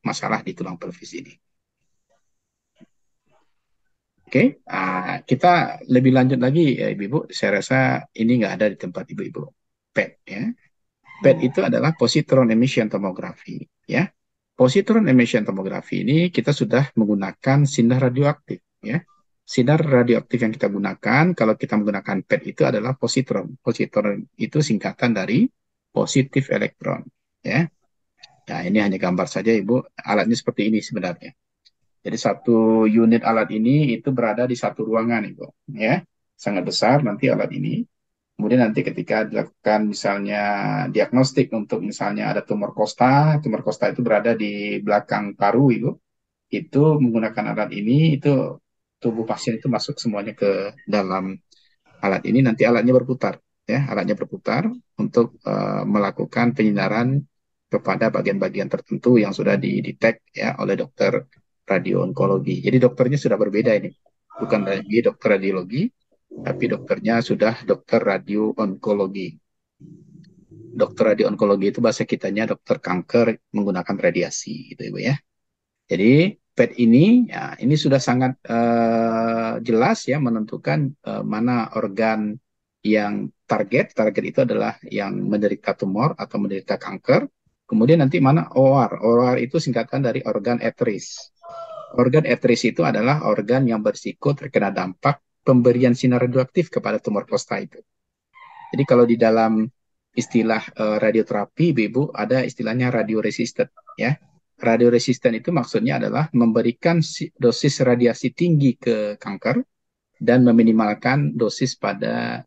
masalah di tulang pelvis ini. Oke, kita lebih lanjut lagi ya Ibu. Saya rasa ini nggak ada di tempat Ibu-Ibu. PET ya. PET itu adalah positron emission tomography ya. Positron emission tomography ini kita sudah menggunakan sinar radioaktif ya. Sinar radioaktif yang kita gunakan kalau kita menggunakan PET itu adalah positron. Positron itu singkatan dari positif elektron ya. Nah, ini hanya gambar saja Ibu. Alatnya seperti ini sebenarnya. Jadi satu unit alat ini itu berada di satu ruangan Ibu ya. Sangat besar nanti alat ini. Kemudian nanti ketika dilakukan misalnya diagnostik untuk misalnya ada tumor kosta itu berada di belakang paru Ibu. Itu menggunakan alat ini itu tubuh pasien itu masuk semuanya ke dalam alat ini, nanti alatnya berputar ya, alatnya berputar untuk melakukan penyinaran kepada bagian-bagian tertentu yang sudah didetek ya oleh dokter radio-onkologi. Jadi dokternya sudah berbeda ini. Bukan lagi dokter radiologi, tapi dokternya sudah dokter radio-onkologi. Dokter radio-onkologi itu bahasa kitanya dokter kanker menggunakan radiasi gitu Ibu ya. Jadi PET ini ya ini sudah sangat jelas ya menentukan mana organ yang target itu adalah yang menderita tumor atau menderita kanker. Kemudian nanti mana OR. OR itu singkatan dari organ etris. Organ etris itu adalah organ yang berisiko terkena dampak pemberian sinar radioaktif kepada tumor prosta itu. Jadi kalau di dalam istilah radioterapi, Ibu, ada istilahnya radioresisten ya. Radioresisten itu maksudnya adalah memberikan dosis radiasi tinggi ke kanker dan meminimalkan dosis pada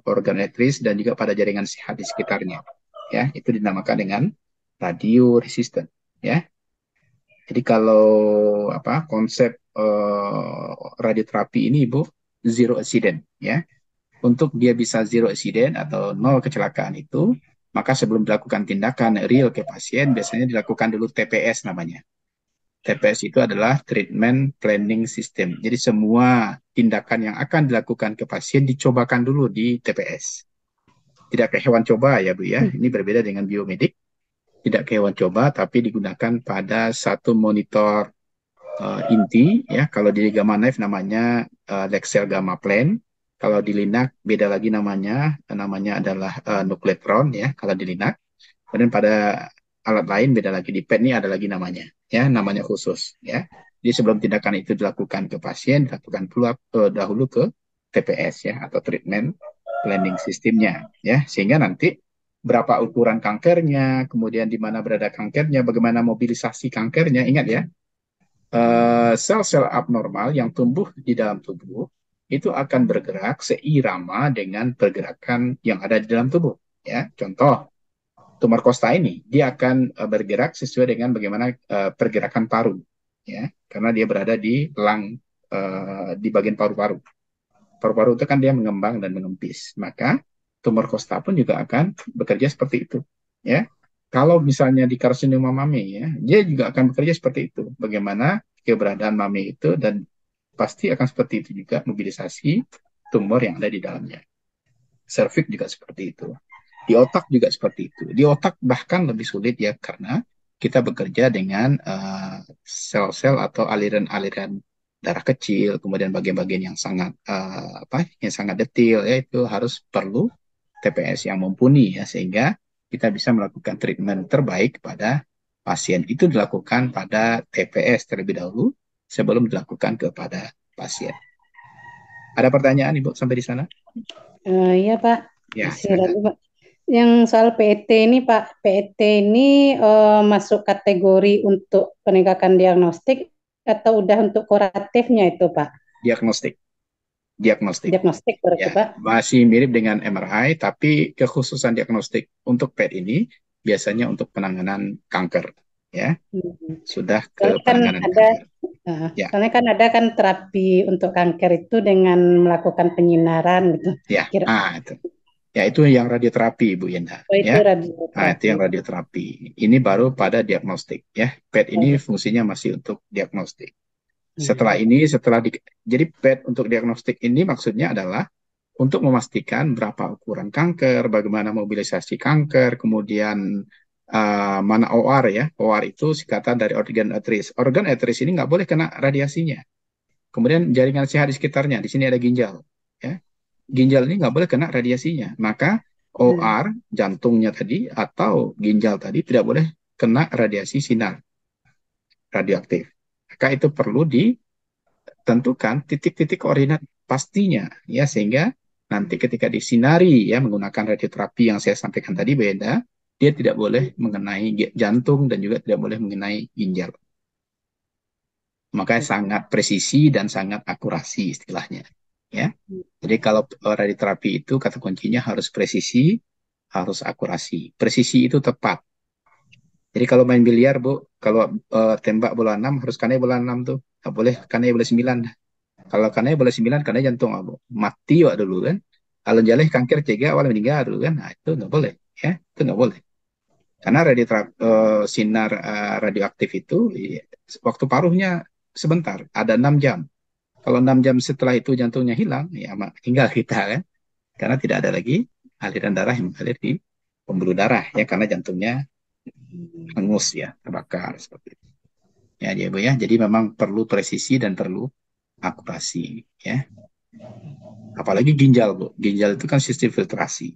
organ etris dan juga pada jaringan sehat di sekitarnya. Ya, itu dinamakan dengan radioresisten. Ya. Jadi kalau konsep radioterapi ini Ibu zero accident ya. Untuk dia bisa zero accident atau nol kecelakaan itu, maka sebelum dilakukan tindakan real ke pasien biasanya dilakukan dulu TPS namanya. TPS itu adalah Treatment Planning System. Jadi semua tindakan yang akan dilakukan ke pasien dicobakan dulu di TPS. Tidak ke hewan coba ya Bu ya. Ini berbeda dengan biomedik. Tidak ke hewan coba tapi digunakan pada satu monitor inti ya. Kalau di Gamma Knife namanya Lexel Gamma Plane. Kalau di Linac beda lagi namanya adalah nukleotron ya kalau di Linac. Kemudian pada alat lain beda lagi, di PET ini ada lagi namanya khusus ya. Jadi sebelum tindakan itu dilakukan ke pasien, dilakukan dahulu ke TPS ya atau treatment planning sistemnya ya, sehingga nanti berapa ukuran kankernya, kemudian di mana berada kankernya, bagaimana mobilisasi kankernya. Ingat ya, sel-sel abnormal yang tumbuh di dalam tubuh itu akan bergerak seirama dengan pergerakan yang ada di dalam tubuh ya. Contoh, tumor kosta ini dia akan bergerak sesuai dengan bagaimana pergerakan paru ya, karena dia berada di di bagian paru-paru. Paru-paru itu kan dia mengembang dan mengempis, maka tumor kosta pun juga akan bekerja seperti itu ya. Kalau misalnya di karsinoma mami ya, dia juga akan bekerja seperti itu, bagaimana keberadaan mami itu, dan pasti akan seperti itu juga mobilisasi tumor yang ada di dalamnya. Serviks juga seperti itu. Di otak juga seperti itu. Di otak bahkan lebih sulit ya, karena kita bekerja dengan sel-sel atau aliran-aliran darah kecil, kemudian bagian-bagian yang sangat yang sangat detail ya, itu harus perlu TPS yang mumpuni ya, sehingga kita bisa melakukan treatment terbaik pada pasien. Itu dilakukan pada TPS terlebih dahulu sebelum dilakukan kepada pasien. Ada pertanyaan Ibu sampai di sana? Iya Pak. Ya, Masih lagi, Pak. Yang soal PET ini Pak, PET ini masuk kategori untuk penegakan diagnostik atau udah untuk kuratifnya itu Pak? diagnostik. Diagnostik berarti Ya, Pak. masih mirip dengan MRI, tapi kekhususan diagnostik untuk PET ini biasanya untuk penanganan kanker, ya. Sudah ke Soalnya kan penanganan ada, kanker. Ya, soalnya kan ada kan terapi untuk kanker itu dengan melakukan penyinaran gitu. ya. Itu. Ya, itu yang radioterapi, Bu Yenda. Oh, itu Ya. radioterapi. Itu yang radioterapi. Ini baru pada diagnostik, ya. PET ini fungsinya masih untuk diagnostik. Setelah jadi PET untuk diagnostik ini maksudnya adalah untuk memastikan berapa ukuran kanker, bagaimana mobilisasi kanker, kemudian mana OR ya. OR itu singkatan dari organ atris. Organ atris ini nggak boleh kena radiasinya. Kemudian jaringan sehat di sekitarnya, di sini ada ginjal. Ya. Ginjal ini nggak boleh kena radiasinya. Maka OR, jantungnya tadi, atau ginjal tadi tidak boleh kena radiasi sinar radioaktif. Maka itu perlu ditentukan titik-titik koordinat pastinya ya, sehingga nanti ketika disinari ya menggunakan radioterapi yang saya sampaikan tadi beda, dia tidak boleh mengenai jantung dan juga tidak boleh mengenai ginjal. Makanya sangat presisi dan sangat akurasi istilahnya ya. Jadi kalau radioterapi itu kata kuncinya harus presisi, harus akurasi. Presisi itu tepat. Jadi kalau main biliar Bu, kalau tembak bola 6 harus kanai bola 6 tuh. Nggak boleh kanai bola 9. Kalau kanai bola 9, kanai jantung Bu. Mati wak dulu kan. Kalau jaleh kanker cegah awal meninggal dulu kan. Nah, itu nggak boleh ya. Itu nggak boleh. Karena sinar radioaktif itu waktu paruhnya sebentar, ada 6 jam. Kalau 6 jam setelah itu jantungnya hilang, ya tinggal kita kan. Karena tidak ada lagi aliran darah yang mengalir di pembuluh darah ya, karena jantungnya hangus ya, terbakar seperti itu. Ya, Bu ya. Jadi memang perlu presisi dan perlu akurasi ya. Apalagi ginjal Bu. Ginjal itu kan sistem filtrasi.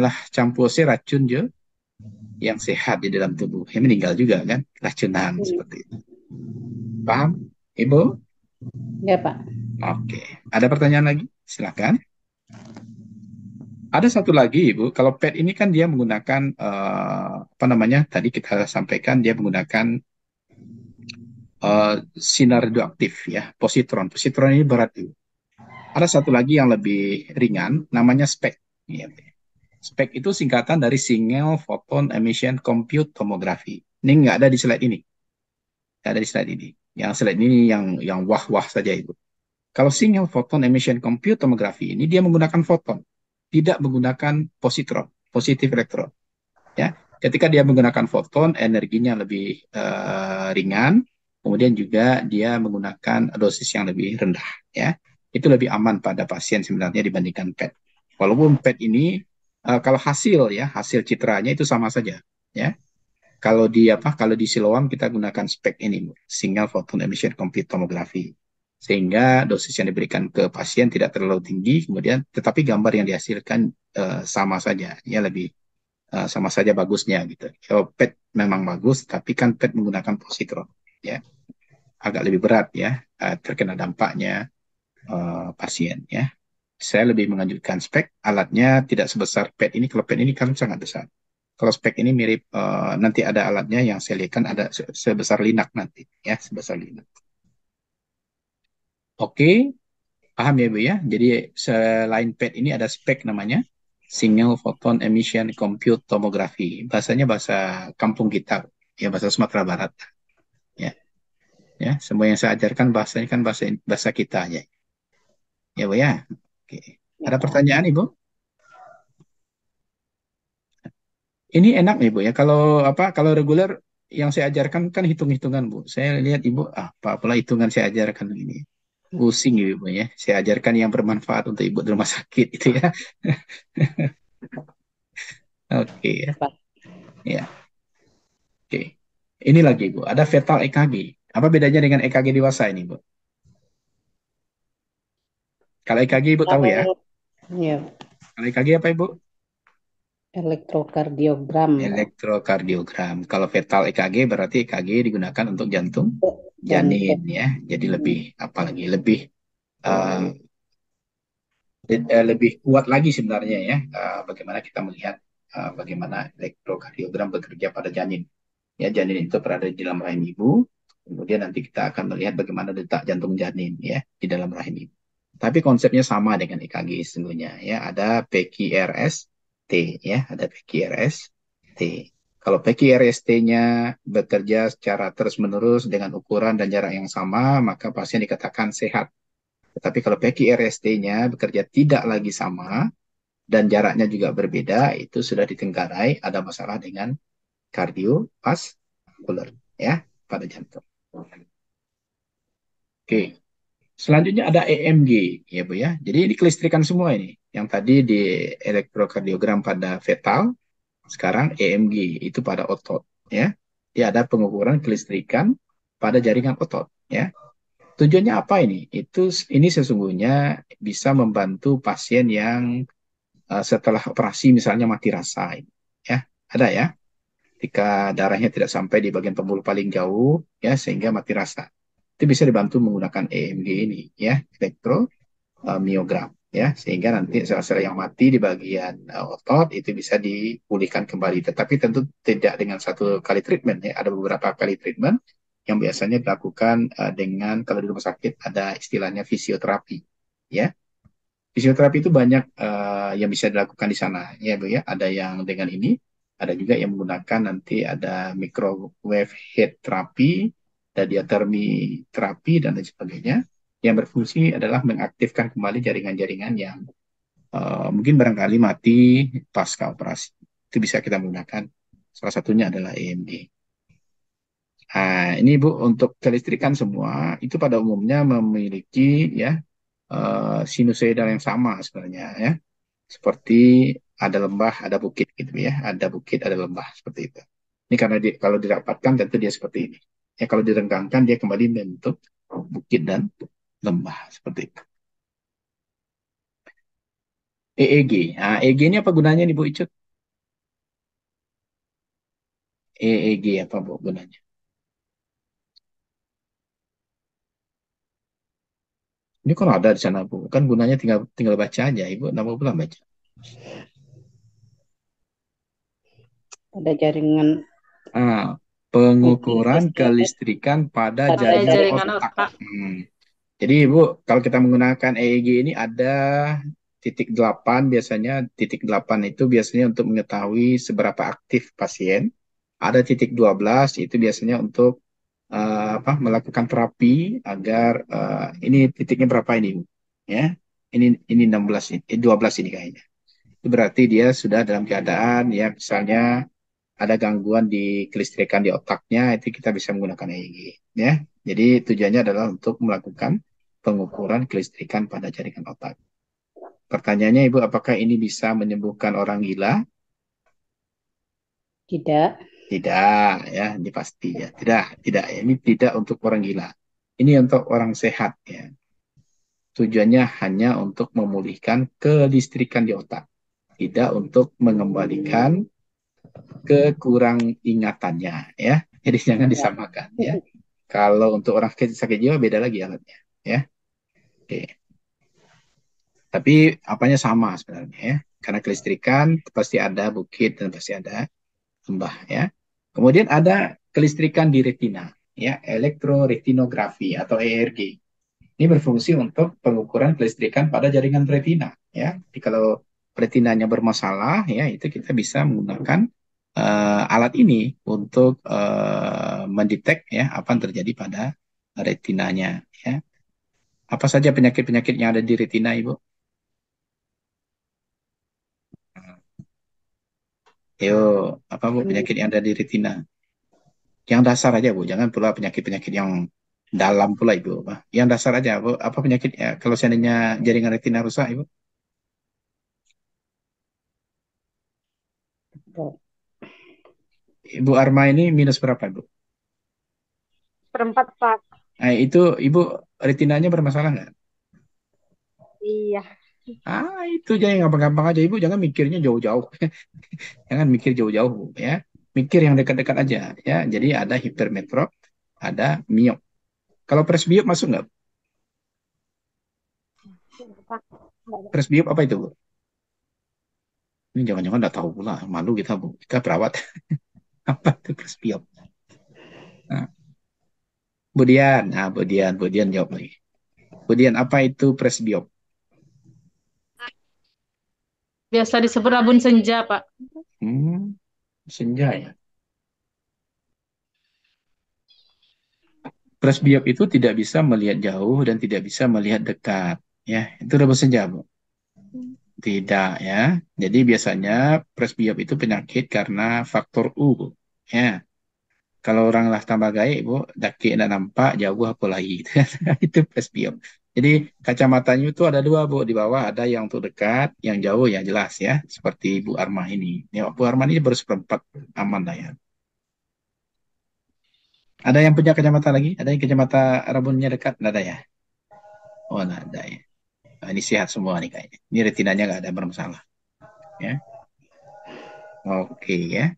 Lah campurnya racun je yang sehat di dalam tubuh. Yang meninggal juga kan, racunan seperti itu. Paham, Ibu? Ya Pak. Oke. Ada pertanyaan lagi? Silakan. Ada satu lagi, Ibu. Kalau PET ini kan dia menggunakan tadi kita sampaikan dia menggunakan sinar radioaktif ya, positron. Positron ini berat, Ibu. Ada satu lagi yang lebih ringan, namanya SPECT. Ya. SPECT itu singkatan dari Single Photon Emission Compute Tomography. Ini nggak ada di slide ini. Ada di slide ini. Yang slide ini yang wah-wah saja Ibu. Kalau single photon emission compute tomography ini dia menggunakan foton, tidak menggunakan positron, positif elektron. Ya, ketika dia menggunakan foton, energinya lebih ringan, kemudian juga dia menggunakan dosis yang lebih rendah. Ya, itu lebih aman pada pasien sebenarnya dibandingkan PET. Walaupun PET ini kalau hasil citranya itu sama saja. Ya, kalau di Siloam kita gunakan spek ini, single photon emission compute tomography, sehingga dosis yang diberikan ke pasien tidak terlalu tinggi, kemudian tetapi gambar yang dihasilkan sama saja, ya lebih sama saja bagusnya gitu. Kalau PET memang bagus, tapi kan PET menggunakan positron, ya agak lebih berat ya terkena dampaknya pasien ya. Saya lebih menganjurkan spek alatnya tidak sebesar PET ini. Kalau PET ini kan sangat besar. Kalau spek ini mirip nanti ada alatnya yang saya lihat kan ada sebesar linak nanti ya, sebesar linak. Oke, paham ya Bu ya. Jadi selain PET ini ada spek namanya Single Photon Emission Compute Tomography. Bahasanya bahasa kampung kita ya, bahasa Sumatera Barat ya. Ya, semua yang saya ajarkan bahasanya kan bahasa kita ya. Ya Bu ya. Oke. Ya, Ada Pak. pertanyaan Ibu? Ini enak nih Bu ya. Kalau reguler yang saya ajarkan kan hitung-hitungan Bu. Saya lihat Ibu apa pula hitungan saya ajarkan ini. Pusing Ibu ya. Saya ajarkan yang bermanfaat untuk Ibu di rumah sakit itu ya. Oke ya. Pak. Ya. Oke. Ini lagi Bu, ada fetal EKG. Apa bedanya dengan EKG dewasa ini Bu? Kalau EKG Ibu tahu ya. Ya, Kalau EKG apa Ibu? elektrokardiogram. Elektrokardiogram. Kalau fetal EKG berarti EKG digunakan untuk jantung janin Jantung. ya. Jadi uh, lebih kuat lagi sebenarnya ya. Bagaimana kita melihat bagaimana elektrokardiogram bekerja pada janin. Ya, janin itu berada di dalam rahim ibu. Kemudian nanti kita akan melihat bagaimana detak jantung janin ya di dalam rahim ibu. Tapi konsepnya sama dengan EKG sesungguhnya ya. Ada PQRS-T ya, ada PQRS-T. Kalau PQRST-nya bekerja secara terus-menerus dengan ukuran dan jarak yang sama, maka pasien dikatakan sehat. Tetapi kalau PQRST-nya bekerja tidak lagi sama dan jaraknya juga berbeda, itu sudah ditenggarai ada masalah dengan kardiovaskular ya pada jantung. Oke. Selanjutnya ada EMG ya Bu ya. Jadi ini kelistrikan semua ini. Yang tadi di elektrokardiogram pada fetal, sekarang EMG itu pada otot ya. Dia ada pengukuran kelistrikan pada jaringan otot ya. Tujuannya apa ini? Ini sesungguhnya bisa membantu pasien yang setelah operasi misalnya mati rasa ya. Ada ya. Ketika darahnya tidak sampai di bagian pembuluh paling jauh ya sehingga mati rasa. Itu bisa dibantu menggunakan EMG ini ya, elektromiogram ya, sehingga nanti sel-sel yang mati di bagian otot itu bisa dipulihkan kembali. Tetapi tentu tidak dengan satu kali treatment ya, ada beberapa kali treatment yang biasanya dilakukan dengan kalau di rumah sakit ada istilahnya fisioterapi ya. Fisioterapi itu banyak yang bisa dilakukan di sana ya Bu ya. Ada yang dengan ini, ada juga yang menggunakan nanti ada microwave head therapy, radiothermi terapi dan lain sebagainya. Yang berfungsi adalah mengaktifkan kembali jaringan-jaringan yang mungkin barangkali mati pasca operasi. Itu bisa kita menggunakan. Salah satunya adalah EMG. Nah, ini Bu untuk kelistrikan semua itu pada umumnya memiliki ya sinusoidal yang sama sebenarnya ya. Seperti ada lembah, ada bukit gitu ya. Ada bukit, ada lembah seperti itu. Ini karena kalau dirapatkan tentu dia seperti ini. Ya kalau direnggangkan dia kembali membentuk bukit dan lembah seperti itu. EEG. Nah, EEG ini apa gunanya nih Bu Icut? EEG apa Bu gunanya? Ini kalau ada di sana Bu, kan gunanya tinggal baca aja, Ibu. Nama pulang baca. Ada jaringan Pengukuran kelistrikan pada jaringan otak. Jadi Ibu, kalau kita menggunakan EEG ini ada titik 8 biasanya. Titik 8 itu biasanya untuk mengetahui seberapa aktif pasien. Ada titik 12 itu biasanya untuk melakukan terapi agar ini titiknya berapa ini, Bu? Ya. Ini 16 ini, 12 ini kayaknya. Itu berarti dia sudah dalam keadaan ya misalnya ada gangguan di kelistrikan di otaknya, itu kita bisa menggunakan EEG ya. Jadi tujuannya adalah untuk melakukan pengukuran kelistrikan pada jaringan otak. Pertanyaannya Ibu, apakah ini bisa menyembuhkan orang gila? Tidak. Tidak ya, ini pasti ya. Tidak. Ini tidak untuk orang gila. Ini untuk orang sehat ya. Tujuannya hanya untuk memulihkan kelistrikan di otak, tidak untuk mengembalikan kekurang ingatannya ya. Jadi jangan disamakan ya. Kalau untuk orang sakit jiwa beda lagi alatnya ya. Oke. Tapi apanya sama sebenarnya ya. Karena kelistrikan pasti ada bukit dan pasti ada lembah ya. Kemudian ada kelistrikan di retina ya, elektroretinografi atau ERG. Ini berfungsi untuk pengukuran kelistrikan pada jaringan retina ya. Jadi kalau retinanya bermasalah ya, itu kita bisa menggunakan alat ini untuk mendetek ya apa yang terjadi pada retinanya ya. Apa saja penyakit-penyakit yang ada di retina, Ibu? Yo, apa Bu penyakit yang ada di retina? Yang dasar aja Bu, jangan pula penyakit-penyakit yang dalam pula Ibu. Yang dasar aja Bu, apa penyakitnya? Kalau seandainya jaringan retina rusak Ibu? Ibu Arma ini minus berapa Ibu? 4, Pak. Itu Ibu retinanya bermasalah nggak? Iya. Itu jangan gampang-gampang aja Ibu, jangan mikirnya jauh-jauh. Jangan mikir jauh-jauh ya. Mikir yang dekat-dekat aja ya. Jadi ada hipermetrop, ada miop. Kalau presbiop masuk nggak? Pak. Presbiop apa itu Bu? Ini jangan-jangan nggak tahu pula, malu kita Bu. Kita perawat. Apa itu presbiop? Nah, Budian jawab lagi. Budian, apa itu presbiop? Biasa disebut rabun senja, Pak. Senja ya. Presbiop itu tidak bisa melihat jauh dan tidak bisa melihat dekat. Ya, itu rabun senja Bu. Tidak ya. Jadi biasanya presbiop itu penyakit karena faktor U Bu. Ya. Kalau orang lah tambah gaib Bu, daki nak nampak jauh apa lagi. Itu presbiop. Jadi kacamatanya itu ada dua Bu, di bawah ada yang untuk dekat, yang jauh ya jelas ya, seperti Bu Arma ini. Ya, Bu Arma ini baru seperempat aman lah ya. Ada yang punya kacamata lagi? Ada yang kacamata rabunnya dekat? Nggak ada ya? Oh, nggak ada ya. Nah, ini sehat semua nih kayaknya. Ini retinanya nggak ada bermasalah. Ya. Oke ya.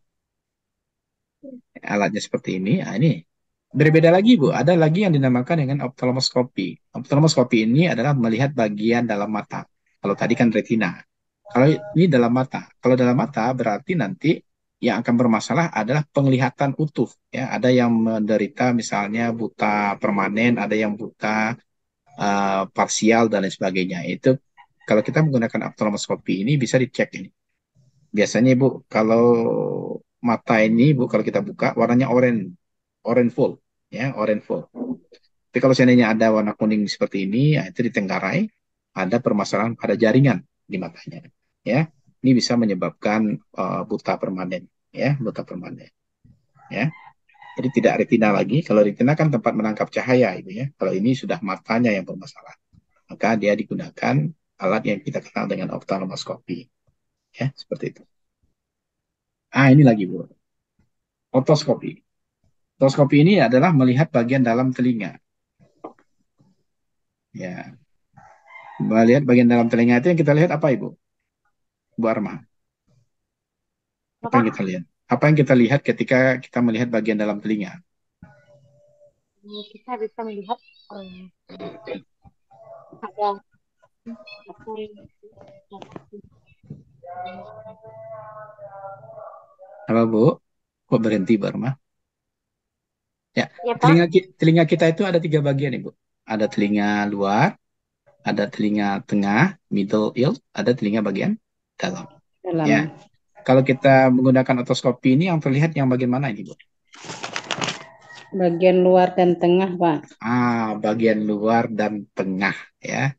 Alatnya seperti ini. Nah, ini berbeda lagi Bu. Ada lagi yang dinamakan dengan ophthalmoscopy. Ophthalmoscopy ini adalah melihat bagian dalam mata. Kalau tadi kan retina. Kalau ini dalam mata. Kalau dalam mata berarti nanti yang akan bermasalah adalah penglihatan utuh. Ya, ada yang menderita misalnya buta permanen, ada yang buta parsial dan lain sebagainya. Itu kalau kita menggunakan ophthalmoscopy ini bisa dicek ini. Biasanya Ibu kalau mata ini Bu kalau kita buka warnanya orange full ya, orange full. Tapi kalau seandainya ada warna kuning seperti ini, ya itu ditenggarai ada permasalahan pada jaringan di matanya ya. Ini bisa menyebabkan buta permanen ya, buta permanen ya. Jadi tidak retina lagi. Kalau retina kan tempat menangkap cahaya Ibu ya. Kalau ini sudah matanya yang bermasalah. Maka dia digunakan alat yang kita kenal dengan ophthalmoscopy. Ya, seperti itu. Ini lagi Bu. Otoskopi. Otoskopi ini adalah melihat bagian dalam telinga. Ya. Melihat bagian dalam telinga itu yang kita lihat apa Ibu? Bu Arma. Apa yang kita lihat? Apa yang kita lihat ketika kita melihat bagian dalam telinga? Kita bisa melihat ada apa Bu? Kok berhenti Bu Arma? Ya, ya Pak. telinga kita itu ada 3 bagian Ibu. Ada telinga luar, ada telinga tengah, middle ear, ada telinga bagian dalam. Ya. Kalau kita menggunakan otoskopi ini yang terlihat yang bagian mana ini Bu? Bagian luar dan tengah, Pak. Bagian luar dan tengah ya.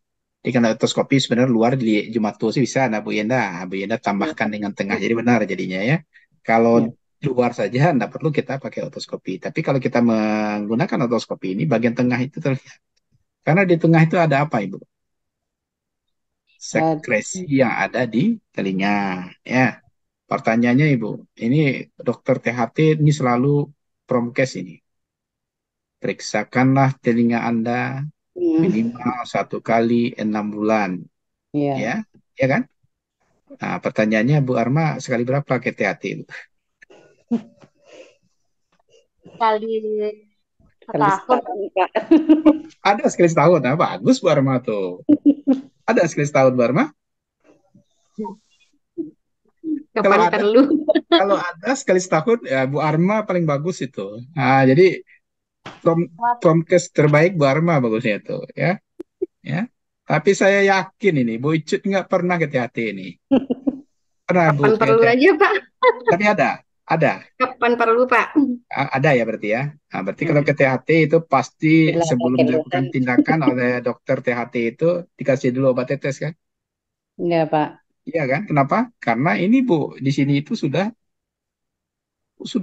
Jadi karena otoskopi sebenarnya luar di Jumat tua sih bisa, nah Bu Yenda. Bu Yenda Ya, tambahkan dengan tengah, jadi benar jadinya ya. Kalau ya. luar saja nggak perlu kita pakai otoskopi. Tapi kalau kita menggunakan otoskopi ini, bagian tengah itu terlihat. Karena di tengah itu ada apa, Ibu? Ad- Sekresi yang ada di telinga. Ya, pertanyaannya Ibu, ini dokter THT ini selalu promkes ini. Periksakanlah telinga Anda Hmm, minimal 1 kali 6 bulan. Ya, ya. ya kan? Nah, pertanyaannya Bu Arma sekali berapa pakai THT, Bu? Kali Kali setahun. setahun, Pak. Ada sekali setahun, nah, bagus Bu Arma tuh. Ada sekali setahun Bu Arma. Kalau Kapan ada, perlu? kalau ada sekali setahun, ya Bu Arma paling bagus itu. Nah, jadi prom, promkes terbaik Bu Arma bagusnya itu, ya, ya. Tapi saya yakin ini Bu Icut nggak pernah ke THT ini. Pernah Bu Kapan ke perlu THT? aja, Pak? Tapi ada. Kapan perlu, Pak? Ada ya berarti ya. Nah, berarti kalau Hmm. ke THT itu pasti Bila sebelum pakai dilakukan luar. tindakan oleh dokter THT itu dikasih dulu obat tetes kan? Ya, Pak. Iya kan? Kenapa? Karena ini Bu, di sini itu sudah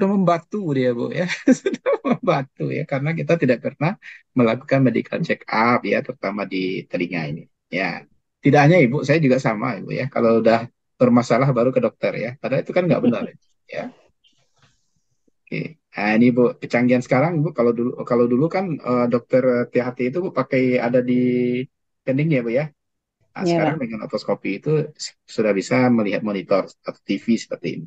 membatu dia Bu ya. Sudah membatu ya karena kita tidak pernah melakukan medical check up ya, terutama di telinga ini. Ya. Tidak hanya Ibu, saya juga sama Ibu ya. Kalau udah bermasalah baru ke dokter ya. Padahal itu kan nggak benar ya. Oke. Nah, ini Bu, kecanggihan sekarang Bu, kalau dulu kan dokter THT itu Bu pakai ada di kening ya Bu ya. Nah, Ya, sekarang Pak. dengan otoskopi itu sudah bisa melihat monitor atau TV seperti ini.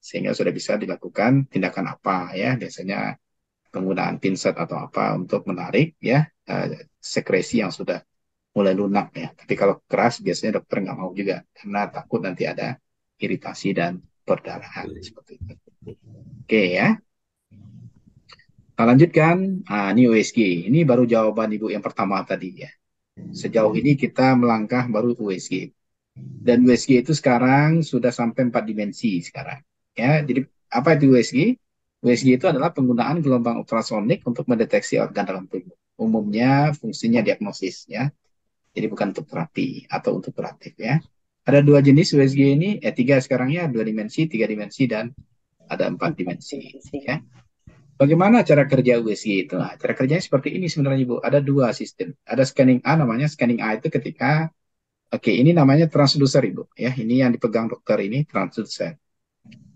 Sehingga sudah bisa dilakukan tindakan apa ya, biasanya penggunaan pinset atau apa untuk menarik ya sekresi yang sudah mulai lunak ya. Tapi kalau keras biasanya dokter nggak mau juga karena takut nanti ada iritasi dan perdarahan seperti itu. Oke ya. Kita lanjutkan. Ini USG. Ini baru jawaban Ibu yang pertama tadi ya. Sejauh ini kita melangkah baru USG. Dan USG itu sekarang sudah sampai 4 dimensi sekarang. Ya, jadi apa itu USG? USG itu adalah penggunaan gelombang ultrasonik untuk mendeteksi organ dalam tubuh. Umumnya fungsinya diagnosis ya. Jadi bukan untuk terapi atau untuk kuratif ya. Ada 2 jenis USG ini, tiga sekarang ya, 2 dimensi, 3 dimensi, dan ada 4 dimensi. Ya. Bagaimana cara kerja USG itu? Nah, cara kerjanya seperti ini sebenarnya Bu. Ada 2 sistem. Ada scanning A namanya. Scanning A itu ketika, oke, ini namanya transducer Ibu. Ya, ini yang dipegang dokter ini transducer.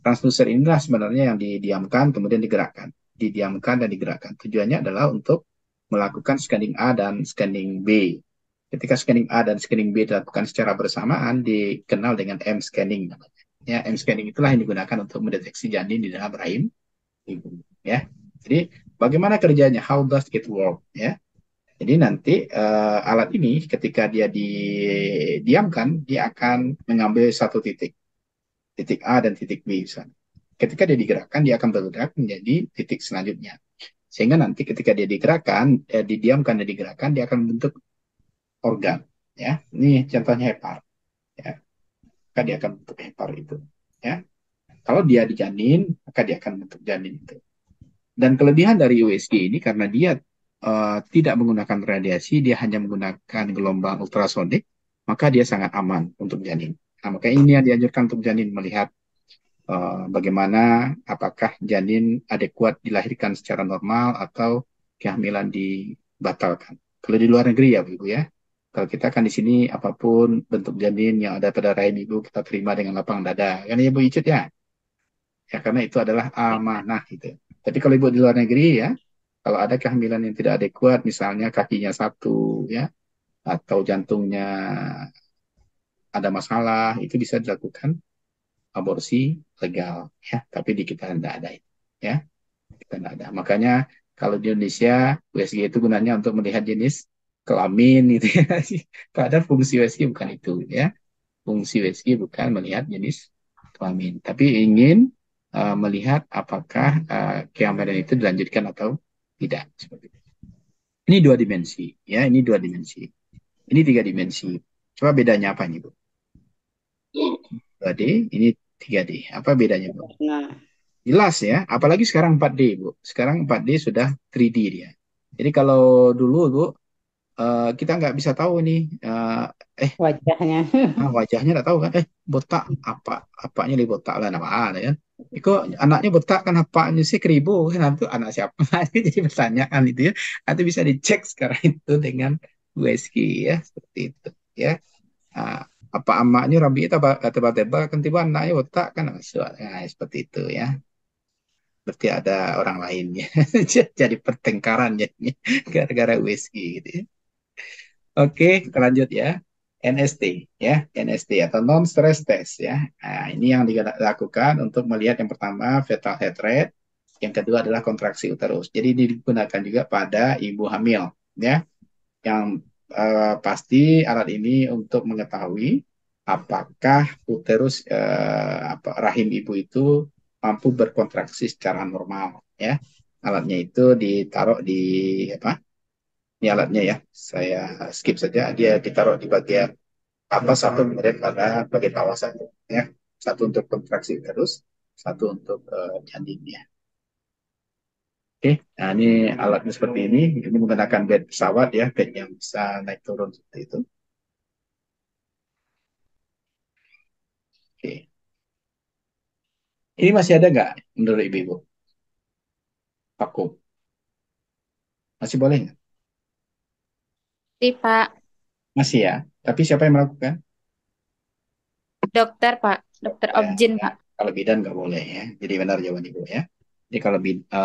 Transducer inilah sebenarnya yang didiamkan kemudian digerakkan. Didiamkan dan digerakkan. Tujuannya adalah untuk melakukan scanning A dan scanning B. Ketika scanning A dan scanning B dilakukan secara bersamaan dikenal dengan M scanning namanya. Ya, M scanning itulah yang digunakan untuk mendeteksi janin di dalam rahim ibu. Ya, jadi bagaimana kerjanya? How does it work? Ya, jadi nanti alat ini ketika dia didiamkan, dia akan mengambil satu titik, titik A dan titik B misalnya. Ketika dia digerakkan, dia akan bergerak menjadi titik selanjutnya. Sehingga nanti ketika dia digerakkan, didiamkan dan digerakkan, dia akan membentuk organ. Ya, ini contohnya hepar. Ya, maka dia akan membentuk hepar itu. Ya, kalau dia di janin, maka dia akan membentuk janin itu. Dan kelebihan dari USG ini karena dia tidak menggunakan radiasi, dia hanya menggunakan gelombang ultrasonik, maka dia sangat aman untuk janin. Nah, maka ini yang dianjurkan untuk janin melihat bagaimana apakah janin adekuat dilahirkan secara normal atau kehamilan dibatalkan. Kalau di luar negeri ya Bu Ibu ya. Kalau kita kan di sini apapun bentuk janin yang ada pada rahim ibu kita terima dengan lapang dada. Kan ya Bu Icut ya? Ya karena itu adalah amanah gitu. Tapi kalau ibu di luar negeri ya, kalau ada kehamilan yang tidak adekuat, misalnya kakinya satu ya, atau jantungnya ada masalah, itu bisa dilakukan aborsi legal ya. Tapi di kita tidak ada itu ya, kita tidak ada. Makanya kalau di Indonesia USG itu gunanya untuk melihat jenis kelamin gitu ya. Padahal fungsi USG bukan itu ya. Fungsi USG bukan melihat jenis kelamin, tapi ingin melihat apakah kehamilan itu dilanjutkan atau tidak. Seperti itu. Ini 2 dimensi, ya. Ini 2 dimensi. Ini 3 dimensi. Coba bedanya apa nih Bu? 2D, ini 3D. Apa bedanya Bu? Nah, Jelas ya, apalagi sekarang 4D, Bu. Sekarang 4D sudah 3D dia. Jadi kalau dulu, Bu, kita nggak bisa tahu nih, Wajahnya. wajahnya nggak tahu kan, botak apanya nih botak lah nama ada ya. Kok anaknya botak kan apanya sih keribu kan itu anak siapa? Jadi pertanyaan itu ya, nanti bisa dicek sekarang itu dengan USG ya seperti itu ya. Ah, apa emaknya rambutnya tebal-tebal kan tiba anaknya botak kan nah, seperti itu ya. Berarti ada orang lainnya. Jadi pertengkaran jadinya gara-gara USG gitu ya. Oke, kita lanjut ya. NST ya, NST atau non stress test ya. Nah, ini yang dilakukan untuk melihat yang pertama fetal heart rate, yang kedua adalah kontraksi uterus. Jadi ini digunakan juga pada ibu hamil ya. Yang pasti alat ini untuk mengetahui apakah uterus rahim ibu itu mampu berkontraksi secara normal ya. Alatnya itu ditaruh di apa? Ini alatnya ya, saya skip saja. Dia ditaruh di bagian atas satu kemudian pada bagian bawah saja. Ya. Satu untuk kontraksi uterus, satu untuk janinnya. Oke, nah ini alatnya seperti ini. Ini menggunakan bed pesawat ya, bed yang bisa naik turun seperti itu. Oke, ini masih ada nggak menurut ibu-ibu? Vakum, masih boleh nggak? Iya, Pak. Masih ya. Tapi siapa yang melakukan? Dokter, Pak. Dokter Dokter Objin, ya. Pak. Kalau bidan nggak boleh ya. Jadi benar jawaban ibu ya. Jadi kalau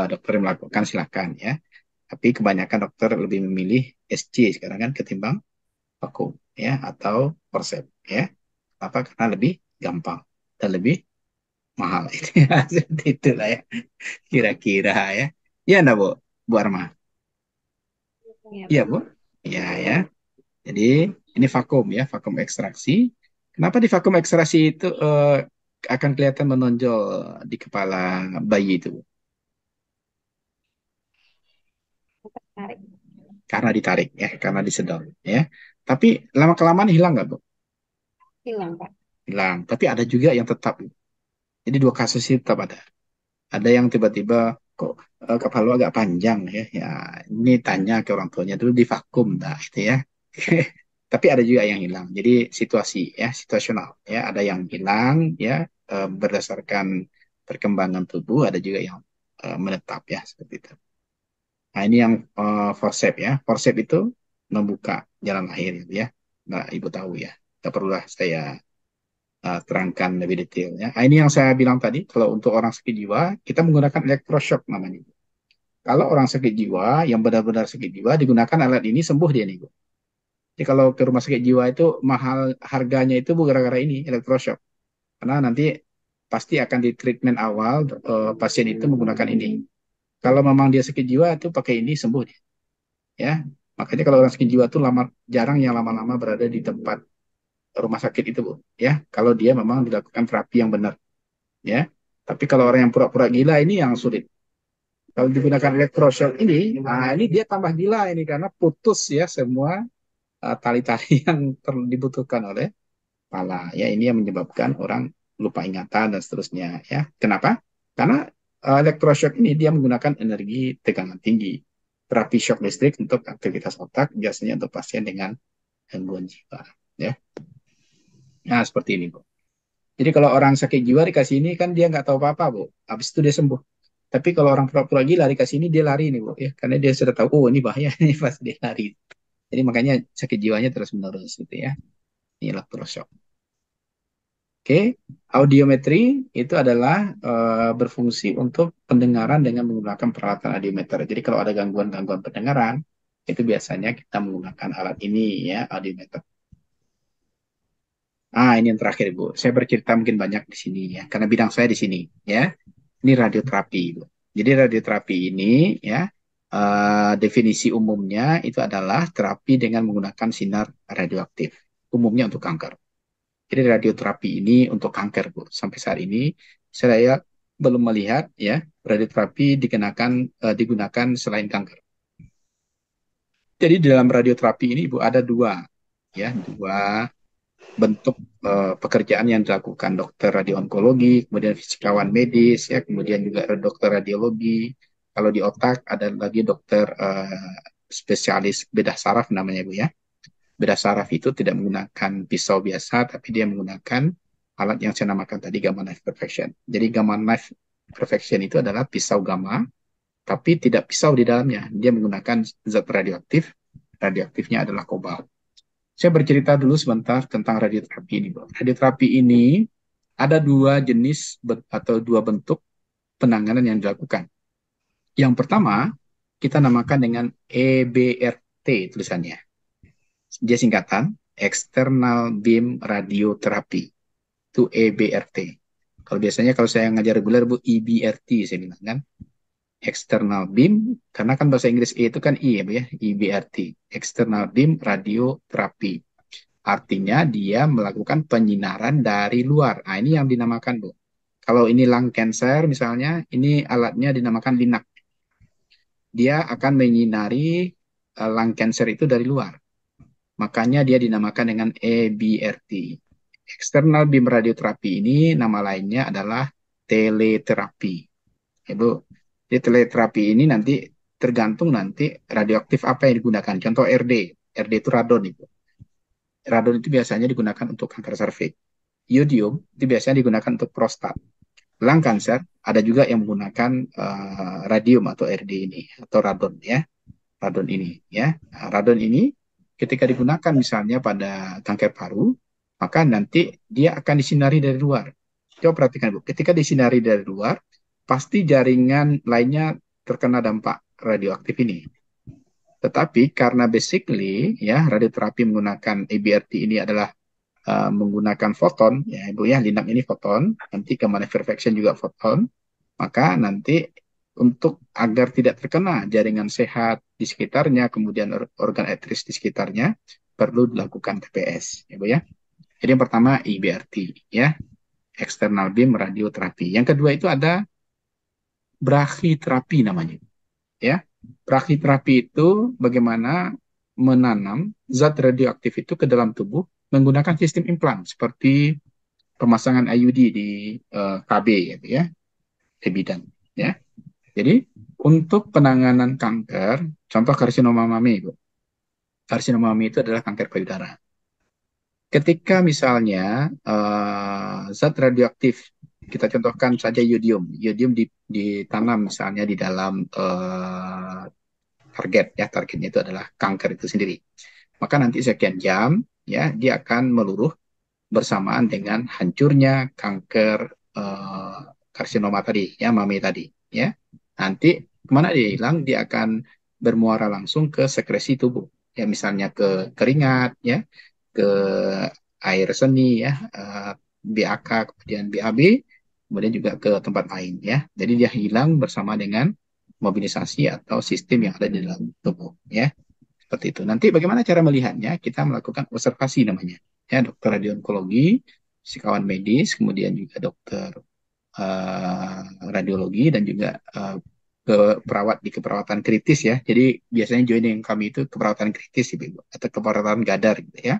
dokter yang melakukan silakan ya. Tapi kebanyakan dokter lebih memilih SC sekarang kan ketimbang vakum ya atau forceps ya. Apa? Karena lebih gampang dan lebih mahal itu ya. Seperti itulah ya. Kira-kira ya. Iya enggak, Bu? Bu Arma? Ya, Iya, Pak. Bu? Iya ya. Jadi ini vakum ya, vakum ekstraksi. Kenapa di vakum ekstraksi itu akan kelihatan menonjol di kepala bayi itu, Bu? Tarik. Karena ditarik ya, karena disedot ya. Tapi lama kelamaan hilang nggak, Bu? Hilang, Pak. Hilang. Tapi ada juga yang tetap. Jadi dua kasus itu tetap ada. Ada yang tiba-tiba kok kepala lu agak panjang ya. Ya, ini tanya ke orang tuanya dulu di vakum dah gitu ya. Tapi ada juga yang hilang. Jadi situasi ya, situasional ya. Ada yang hilang ya berdasarkan perkembangan tubuh, ada juga yang menetap ya seperti itu. Nah, ini yang forceps ya. Forceps itu membuka jalan lahir gitu ya. Nah, Ibu tahu ya. Tak perlulah saya terangkan lebih detailnya. Nah, ini yang saya bilang tadi, kalau untuk orang sakit jiwa, kita menggunakan elektroshock namanya. Kalau orang sakit jiwa, yang benar-benar sakit jiwa, digunakan alat ini sembuh dia nih, Bu. Jadi kalau ke rumah sakit jiwa itu mahal harganya itu Bu gara-gara ini, elektroshock. Karena nanti pasti akan di treatment awal pasien itu menggunakan ini. Kalau memang dia sakit jiwa itu pakai ini sembuh dia. Ya, makanya kalau orang sakit jiwa itu jarang yang lama-lama berada di tempat rumah sakit itu, Bu. Ya, kalau dia memang dilakukan terapi yang benar. Ya. Tapi kalau orang yang pura-pura gila ini yang sulit. Kalau digunakan elektroshock ini, nah ini dia tambah gila ini karena putus ya semua tali-tali yang dibutuhkan oleh kepala. Ya, ini yang menyebabkan orang lupa ingatan dan seterusnya ya. Kenapa? Karena elektroshock ini dia menggunakan energi tegangan tinggi. Terapi shock listrik untuk aktivitas otak biasanya untuk pasien dengan gangguan jiwa ya. Nah, seperti ini, Bu. Jadi kalau orang sakit jiwa dikasih ini kan dia nggak tahu apa-apa, Bu. Habis itu dia sembuh. Tapi kalau orang pura-pura gila dikasih ini dia lari nih, Bu, ya. Karena dia sudah tahu, oh ini bahaya ini pas dia lari. Jadi makanya sakit jiwanya terus menerus gitu ya. Ini elektroshock. Oke, audiometri itu adalah berfungsi untuk pendengaran dengan menggunakan peralatan audiometer. Jadi kalau ada gangguan-gangguan pendengaran, itu biasanya kita menggunakan alat ini ya, audiometer. Ah, ini yang terakhir, Bu. Saya bercerita mungkin banyak di sini ya, karena bidang saya di sini ya. Ini radioterapi, Bu. Jadi radioterapi ini ya definisi umumnya itu adalah terapi dengan menggunakan sinar radioaktif, umumnya untuk kanker. Jadi radioterapi ini untuk kanker, Bu. Sampai saat ini saya belum melihat ya radioterapi digunakan selain kanker. Jadi dalam radioterapi ini, Bu, ada dua ya, dua bentuk pekerjaan yang dilakukan dokter radio-onkologi, kemudian fisikawan medis, ya, kemudian juga dokter radiologi. Kalau di otak ada lagi dokter spesialis bedah saraf namanya Bu ya. Bedah saraf itu tidak menggunakan pisau biasa, tapi dia menggunakan alat yang saya namakan tadi gamma knife perfection. Jadi gamma knife perfection itu adalah pisau gamma, tapi tidak pisau di dalamnya. Dia menggunakan zat radioaktif. Radioaktifnya adalah kobalt. Saya bercerita dulu sebentar tentang radioterapi ini, Bu. Radioterapi ini ada dua jenis atau dua bentuk penanganan yang dilakukan. Yang pertama, kita namakan dengan EBRT tulisannya. Dia singkatan, External Beam Radiotherapy. Itu EBRT. Kalau biasanya kalau saya ngajar reguler, Bu, EBRT saya bilang kan. External Beam, karena kan bahasa Inggris E itu kan I ya, Bu ya, EBRT. External Beam Radiotherapy. Artinya dia melakukan penyinaran dari luar. Nah, ini yang dinamakan, Bu. Kalau ini lung cancer misalnya, ini alatnya dinamakan LINAC. Dia akan menyinari lung cancer itu dari luar. Makanya dia dinamakan dengan EBRT. External Beam Radiotherapy ini nama lainnya adalah teleterapi. Ya, Bu. Jadi teleterapi ini nanti tergantung nanti radioaktif apa yang digunakan. Contoh RD. RD itu radon itu. Radon itu biasanya digunakan untuk kanker serviks. Yodium itu biasanya digunakan untuk prostat. Lung cancer ada juga yang menggunakan radium atau RD ini atau radon ya. Radon ini ya. Nah, radon ini ketika digunakan misalnya pada kanker paru, maka nanti dia akan disinari dari luar. Coba perhatikan, Bu. Ketika disinari dari luar, pasti jaringan lainnya terkena dampak radioaktif ini. Tetapi karena basically ya radioterapi menggunakan EBRT ini adalah menggunakan foton, ya Ibu ya, LINAC ini foton, nanti gamma knife perfection juga foton, maka nanti untuk agar tidak terkena jaringan sehat di sekitarnya, kemudian organ etris di sekitarnya, perlu dilakukan TPS, ya Bu ya. Jadi yang pertama EBRT, ya, external beam radioterapi. Yang kedua itu ada brachytherapy namanya, ya. Brachytherapy itu bagaimana menanam zat radioaktif itu ke dalam tubuh menggunakan sistem implan seperti pemasangan IUD di KB gitu ya, di bidan ya. Jadi untuk penanganan kanker, contoh karsinoma mami, Bu. Karsinoma mami itu adalah kanker payudara. Ketika misalnya zat radioaktif, kita contohkan saja yodium. Yodium ditanam misalnya di dalam target ya, targetnya itu adalah kanker itu sendiri. Maka nanti sekian jam ya dia akan meluruh bersamaan dengan hancurnya kanker karsinoma tadi ya, mami tadi ya. Nanti kemana dia hilang? Dia akan bermuara langsung ke sekresi tubuh ya, misalnya ke keringat ya, ke air seni ya, BAK kemudian BAB, kemudian juga ke tempat lain ya. Jadi dia hilang bersama dengan mobilisasi atau sistem yang ada di dalam tubuh ya. Seperti itu. Nanti bagaimana cara melihatnya? Kita melakukan observasi namanya. Ya, dokter radiologi, fisikawan medis, kemudian juga dokter radiologi dan juga perawat di keperawatan kritis ya. Jadi biasanya joining kami itu keperawatan kritis Ibu, atau keperawatan gadar gitu ya.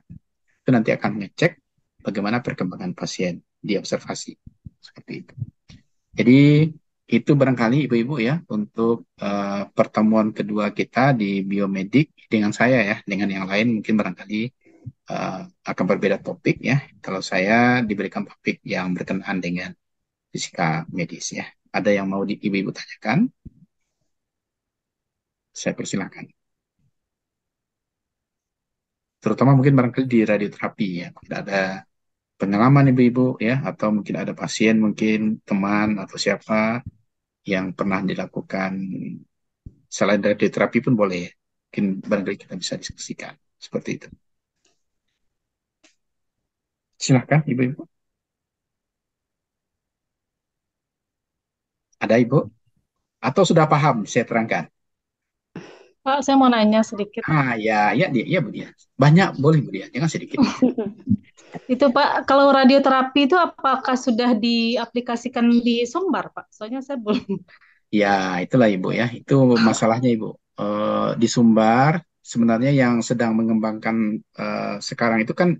Itu nanti akan ngecek bagaimana perkembangan pasien di observasi. Seperti itu. Jadi itu barangkali Ibu-Ibu ya untuk pertemuan kedua kita di biomedik dengan saya ya. Dengan yang lain mungkin barangkali akan berbeda topik ya. Kalau saya diberikan topik yang berkenaan dengan fisika medis ya. Ada yang mau Ibu-Ibu tanyakan? Saya persilakan. Terutama mungkin barangkali di radioterapi ya. Mungkin ada pengalaman Ibu-Ibu ya, atau mungkin ada pasien, mungkin teman atau siapa yang pernah dilakukan selain radioterapi pun boleh ya. Mungkin barangkali kita bisa diskusikan seperti itu. Silakan Ibu-Ibu. Ada Ibu? Atau sudah paham saya terangkan? Pak, saya mau nanya sedikit. Ya Bu Dia. Banyak boleh Bu Dia, jangan sedikit. Itu Pak, kalau radioterapi itu apakah sudah diaplikasikan di Sumbar, Pak? Soalnya saya belum. Ya, itulah Ibu ya. Itu masalahnya Ibu. Di Sumbar sebenarnya yang sedang mengembangkan sekarang itu kan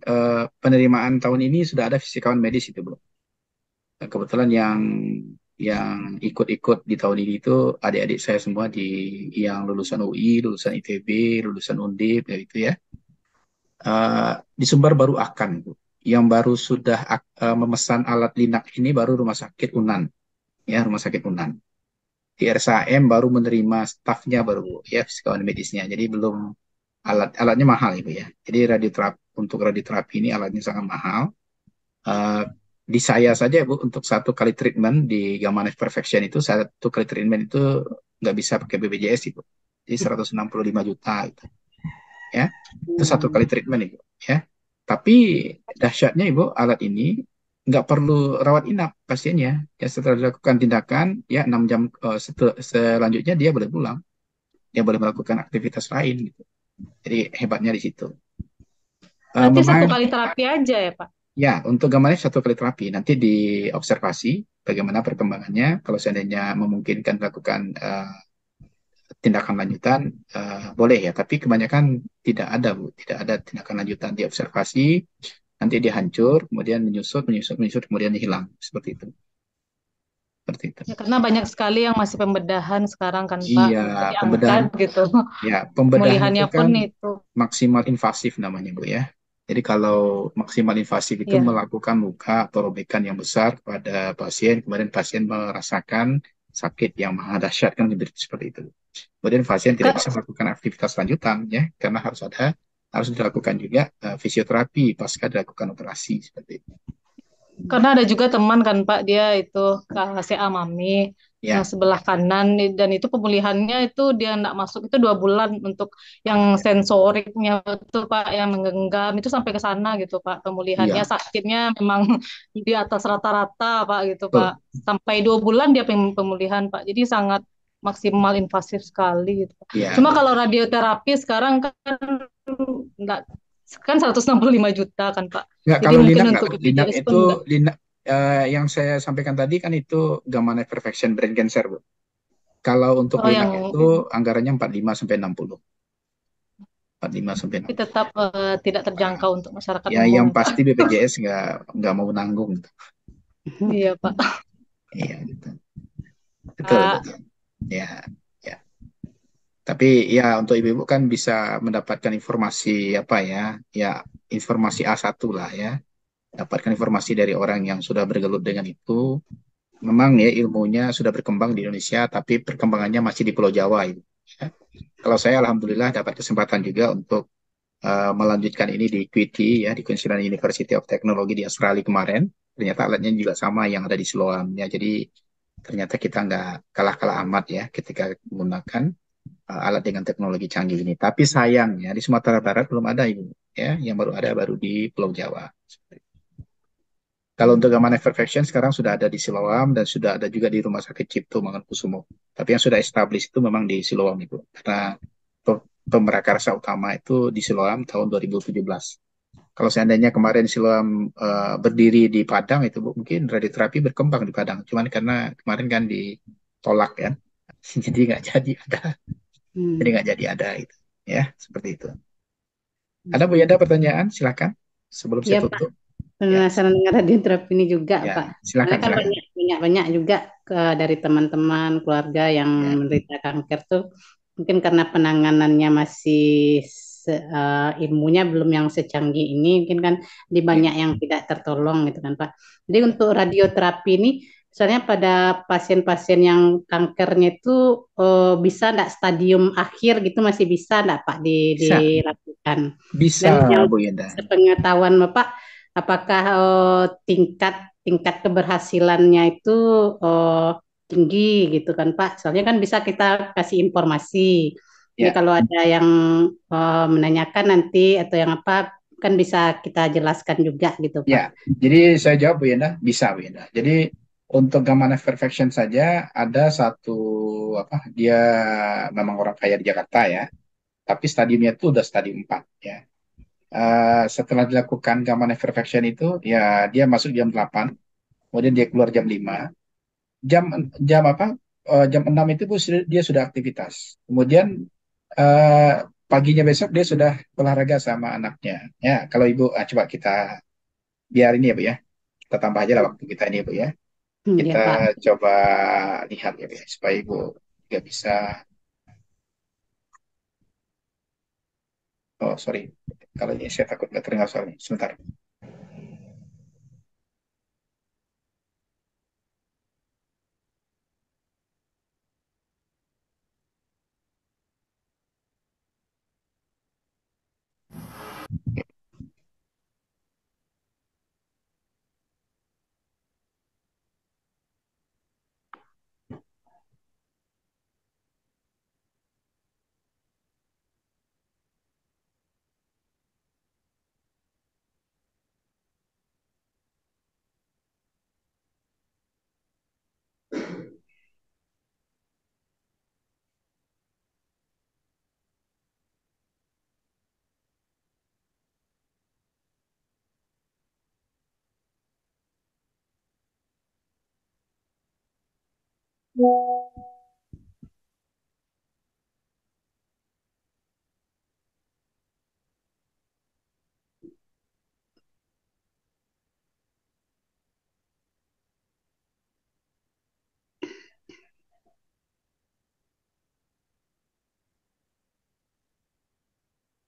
penerimaan tahun ini sudah ada fisikawan medis itu, Bu. Kebetulan yang ikut-ikut di tahun ini itu adik-adik saya semua yang lulusan UI, lulusan ITB, lulusan Undip, ya itu ya. Di Sumbar baru akan, Bu. Yang baru sudah memesan alat linak ini baru Rumah Sakit Unan, ya Rumah Sakit Unan. Di RSAM baru menerima stafnya baru ya fisikawan medisnya. Jadi belum alatnya mahal Ibu ya. Jadi untuk radioterapi ini alatnya sangat mahal. Eh, di saya saja Bu untuk satu kali treatment di Gamma Knife Perfection itu satu kali treatment itu nggak bisa pakai BPJS itu. Jadi 165 juta gitu. Ya. Itu satu kali treatment Ibu ya. Tapi dahsyatnya Ibu alat ini nggak perlu rawat inap pasiennya. Ya setelah dilakukan tindakan ya 6 jam selanjutnya dia boleh pulang. Dia boleh melakukan aktivitas lain gitu. Jadi hebatnya di situ. Berarti satu Memang kali terapi aja ya, Pak? ya untuk gambarnya satu kali terapi. Nanti diobservasi bagaimana perkembangannya. Kalau seandainya memungkinkan melakukan tindakan lanjutan, boleh ya. Tapi kebanyakan tidak ada Bu, tidak ada tindakan lanjutan. Diobservasi, nanti dia hancur, kemudian menyusut, kemudian hilang seperti itu. Seperti itu. Ya, karena banyak sekali yang masih pembedahan sekarang kan, Pak, Iya, untuk pembedahan. diangkat gitu. Ya, pembedahan Pemulihannya itu pun kan itu. maksimal invasif namanya Bu ya. Jadi kalau maksimal invasif itu Ya. melakukan luka atau robekan yang besar pada pasien, kemudian pasien merasakan sakit yang maha dahsyat kan seperti itu. Kemudian pasien tidak bisa melakukan aktivitas lanjutan ya, karena harus dilakukan juga fisioterapi pasca dilakukan operasi seperti itu. Karena ada juga teman kan Pak, dia itu KCA Mami yang Ya, sebelah kanan, dan itu pemulihannya itu dia nggak masuk itu 2 bulan untuk yang sensoriknya itu Pak, yang menggenggam itu sampai ke sana gitu Pak. Pemulihannya iya, sakitnya memang di atas rata-rata Pak gitu betul. Pak. Sampai 2 bulan dia pemulihan Pak. Jadi sangat maksimal invasif sekali gitu Pak. Iya, Cuma betul. kalau radioterapi sekarang kan nggak, kan 165 juta kan Pak. Nggak, Jadi kalau mungkin linak nggak, untuk Bu. Linak BPJS itu pun nggak. yang saya sampaikan tadi kan itu gamma knife perfection brain cancer, Bu. Kalau untuk Oh, linak yang itu anggarannya 45 sampai 60. 45 sampai tapi 60. tetap tidak terjangkau untuk masyarakat Ya, umum yang ya, Pak. pasti BPJS nggak mau nanggung gitu. Iya, Pak. Iya, gitu. Betul, Pak. betul. Ya, ya. Tapi ya untuk ibu-ibu kan bisa mendapatkan informasi apa ya, ya informasi A1 lah ya. Dapatkan informasi dari orang yang sudah bergelut dengan itu. Memang ya ilmunya sudah berkembang di Indonesia, tapi perkembangannya masih di Pulau Jawa, Ibu. Ya. Kalau saya alhamdulillah dapat kesempatan juga untuk melanjutkan ini di QUITI ya di Queensland University of Technology di Australia kemarin. Ternyata alatnya juga sama yang ada di Siloam ya. Jadi ternyata kita nggak kalah-kalah amat ya ketika menggunakan alat dengan teknologi canggih ini. Tapi sayangnya di Sumatera Barat belum ada Ibu ya. Yang baru di Pulau Jawa. Kalau untuk Gamma Knife Perfection sekarang sudah ada di Siloam dan sudah ada juga di Rumah Sakit Cipto Mangunkusumo. Tapi yang sudah established itu memang di Siloam Ibu. Karena pemerakarsa utama itu di Siloam tahun 2017. Kalau seandainya kemarin Siloam berdiri di Padang itu Bu, mungkin radioterapi berkembang di Padang. Cuman karena kemarin kan ditolak ya, jadi nggak jadi ada. Jadi nggak jadi ada itu. Ya, seperti itu. Ada Bu Yanda pertanyaan? Silakan. Sebelum saya Ya, Pak. tutup. Ya, Penasaran dengan radioterapi ini juga, ya, Pak. silakan, Karena kan silakan. banyak juga dari teman-teman keluarga yang Ya, menderita kanker tuh mungkin karena penanganannya masih ilmunya belum yang secanggih ini, mungkin kan di ya, banyak yang tidak tertolong gitu kan, Pak. Jadi untuk radioterapi ini, misalnya pada pasien-pasien yang kankernya itu bisa enggak stadium akhir gitu masih bisa enggak Pak bisa, dilakukan? bisa Dan yang Bu Yanda. sepengetahuan Bapak, apakah tingkat keberhasilannya itu tinggi gitu kan Pak? Soalnya kan bisa kita kasih informasi. Jadi Ya, kalau ada yang menanyakan nanti atau yang apa kan bisa kita jelaskan juga gitu ya. Pak. Jadi saya jawab Bu Yanda, bisa Bu Yanda. Jadi untuk Gamma Knife Perfection saja ada satu apa? Dia memang orang kaya di Jakarta ya, tapi stadiumnya itu udah stadium 4 ya. Setelah dilakukan Gamma Knife Perfection itu ya dia masuk jam 8, kemudian dia keluar jam 5. Jam jam apa? Jam 6 itu dia sudah aktivitas. Kemudian eh, paginya besok dia sudah olahraga sama anaknya. Ya, kalau Ibu, coba kita biar ini ya Bu ya. Kita tambah aja lah waktu kita ini ya Bu ya. Ya Kita Pak. coba lihat ya Bu ya, supaya Ibu juga bisa. Oh, sorry. Kalau ini saya takut nggak terdengar soalnya. Sebentar.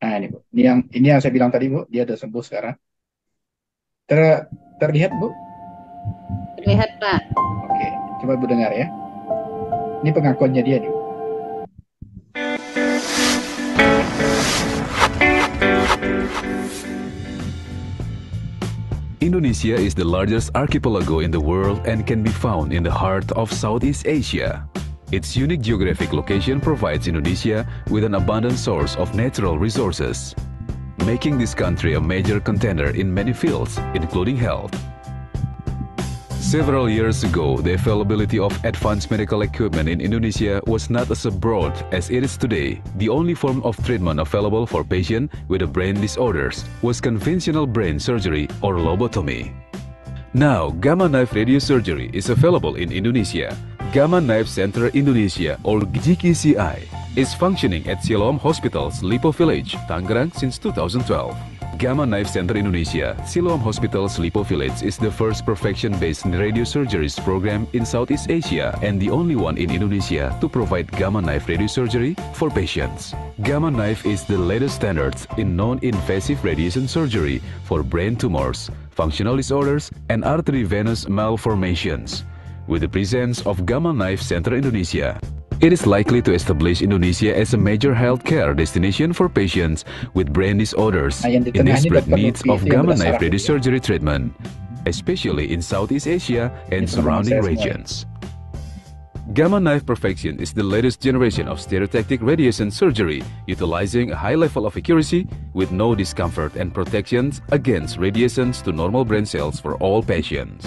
Nah, ini Bu. Ini yang saya bilang tadi Bu, dia udah sembuh sekarang. Terlihat Bu? Terlihat Pak. Oke, coba Bu dengar ya. Ini pengakuannya dia nih. Indonesia is the largest archipelago in the world and can be found in the heart of Southeast Asia. Its unique geographic location provides Indonesia with an abundant source of natural resources, making this country a major contender in many fields, including health. Several years ago, the availability of advanced medical equipment in Indonesia was not as broad as it is today. The only form of treatment available for patients with brain disorders was conventional brain surgery or lobotomy. Now, Gamma Knife Radiosurgery is available in Indonesia. Gamma Knife Center Indonesia or GKCI is functioning at Siloam Hospital's Lipo Village, Tangerang since 2012. Gamma Knife Center Indonesia, Siloam Hospital's Lipo Village is the first perfection-based radiosurgeries program in Southeast Asia and the only one in Indonesia to provide Gamma Knife radiosurgery for patients. Gamma Knife is the latest standards in non-invasive radiation surgery for brain tumors, functional disorders, and artery-venous malformations. With the presence of Gamma Knife Center Indonesia, it is likely to establish Indonesia as a major healthcare destination for patients with brain disorders in desperate needs of Gamma Knife radiosurgery treatment, especially in Southeast Asia and surrounding regions. Gamma Knife Perfection is the latest generation of stereotactic radiation surgery, utilizing a high level of accuracy with no discomfort and protections against radiations to normal brain cells for all patients.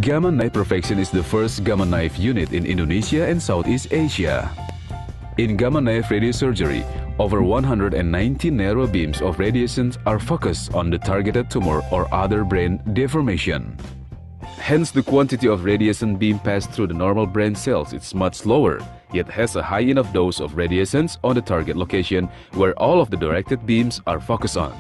Gamma Knife Perfection is the first Gamma Knife unit in Indonesia and Southeast Asia. In Gamma Knife radiosurgery, over 190 narrow beams of radiations are focused on the targeted tumor or other brain deformation. Hence, the quantity of radiation beam passed through the normal brain cells is much lower, yet has a high enough dose of radiations on the target location where all of the directed beams are focused on.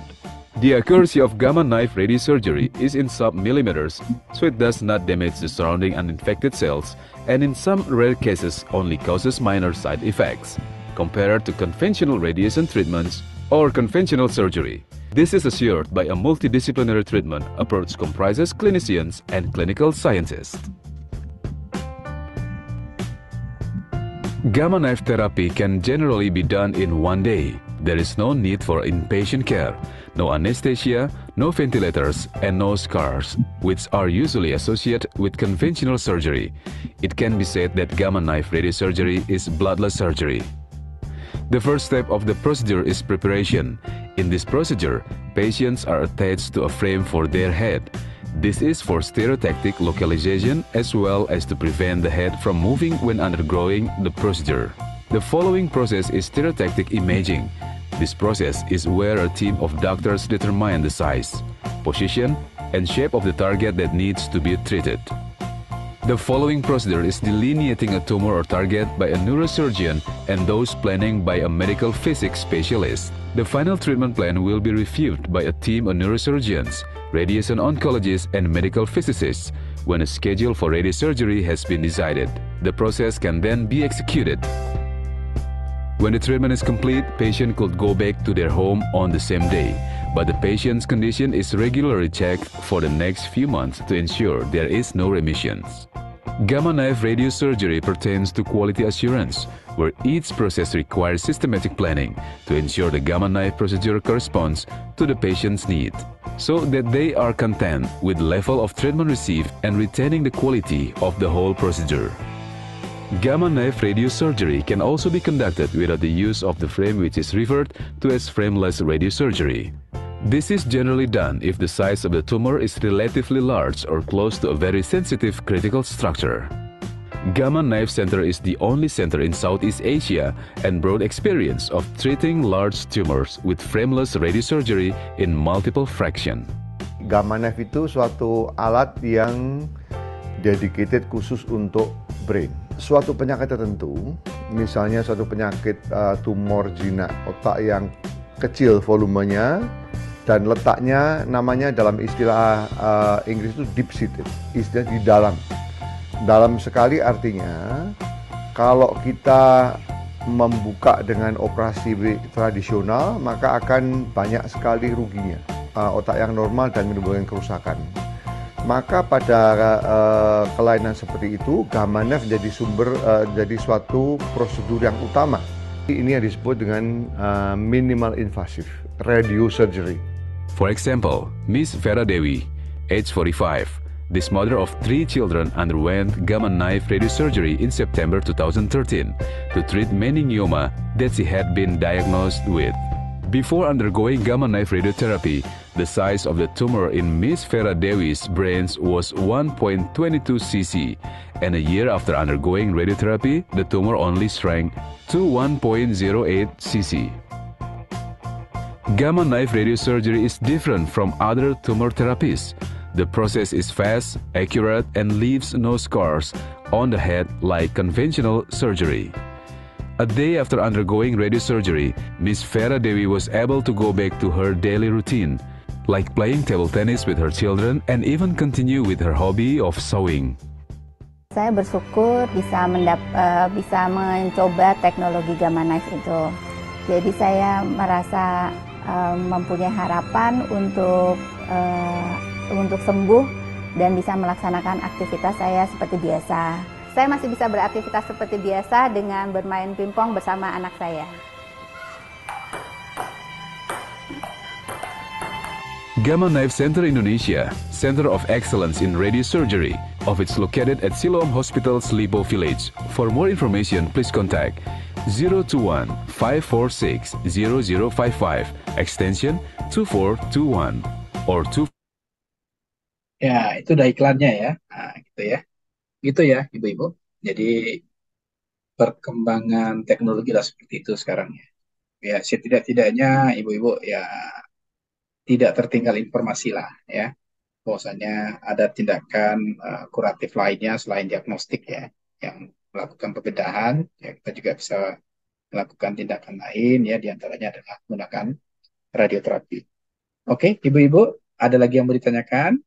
The accuracy of Gamma Knife radiosurgery is in sub-millimeters, so it does not damage the surrounding uninfected cells and in some rare cases only causes minor side effects, compared to conventional radiation treatments or conventional surgery. This is assured by a multidisciplinary treatment approach comprises clinicians and clinical scientists. Gamma Knife therapy can generally be done in one day. There is no need for inpatient care, no anesthesia, no ventilators, and no scars, which are usually associated with conventional surgery. It can be said that Gamma Knife radiosurgery is bloodless surgery. The first step of the procedure is preparation. In this procedure, patients are attached to a frame for their head. This is for stereotactic localization as well as to prevent the head from moving when undergoing the procedure. The following process is stereotactic imaging. This process is where a team of doctors determine the size, position, and shape of the target that needs to be treated. The following procedure is delineating a tumor or target by a neurosurgeon and those planning by a medical physics specialist. The final treatment plan will be reviewed by a team of neurosurgeons, radiation oncologists, and medical physicists. When a schedule for radiosurgery has been decided, the process can then be executed. When the treatment is complete, patient could go back to their home on the same day, but the patient's condition is regularly checked for the next few months to ensure there is no remissions. Gamma knife radiosurgery pertains to quality assurance, where each process requires systematic planning to ensure the gamma knife procedure corresponds to the patient's need, so that they are content with the level of treatment received and retaining the quality of the whole procedure. Gamma knife radiosurgery can also be conducted without the use of the frame, which is referred to as frameless radiosurgery. This is generally done if the size of the tumor is relatively large or close to a very sensitive critical structure. Gamma Knife Center is the only center in Southeast Asia and broad experience of treating large tumors with frameless radiosurgery in multiple fraction. Gamma knife itu suatu alat yang dedicated khusus untuk brain. Suatu penyakit tertentu, misalnya suatu penyakit tumor jinak otak yang kecil volumenya dan letaknya, namanya dalam istilah Inggris itu deep seated, istilah di dalam. Dalam sekali artinya, kalau kita membuka dengan operasi tradisional, maka akan banyak sekali ruginya. Otak yang normal dan menimbulkan kerusakan. Maka pada kelainan seperti itu, gamma knife jadi suatu prosedur yang utama. Ini yang disebut dengan minimal invasive radiosurgery. For example, Miss Vera Dewi, age 45, this mother of 3 children underwent gamma knife radiosurgery in September 2013 to treat meningioma that she had been diagnosed with. Before undergoing gamma knife radiotherapy, the size of the tumor in Miss Vera Dewi's brains was 1.22 cc, and a year after undergoing radiotherapy, the tumor only shrank to 1.08 cc. Gamma knife radiosurgery is different from other tumor therapies. The process is fast, accurate, and leaves no scars on the head like conventional surgery. A day after undergoing radiosurgery, Miss Vera Dewi was able to go back to her daily routine, like playing table tennis with her children and even continue with her hobby of sewing. Saya bersyukur bisa mencoba teknologi gamma knife itu. Jadi saya merasa mempunyai harapan untuk sembuh dan bisa melaksanakan aktivitas saya seperti biasa. Saya masih bisa beraktivitas seperti biasa dengan bermain pingpong bersama anak saya. Gamma Knife Center Indonesia, Center of Excellence in Radiosurgery, of its located at Siloam Hospital's Lipo Village. For more information, please contact 021-546-0055, extension 2421, or 2. Ya, itu udah iklannya ya. Nah, gitu ya. Gitu ya, Ibu-Ibu. Jadi perkembangan teknologi lah seperti itu sekarang ya. Ya, setidak-tidaknya Ibu-Ibu ya tidak tertinggal informasi lah ya. Bahwasanya ada tindakan kuratif lainnya selain diagnostik ya, yang melakukan pembedahan. Ya, kita juga bisa melakukan tindakan lain ya, diantaranya adalah menggunakan radioterapi. Oke, Ibu-Ibu, ada lagi yang mau ditanyakan?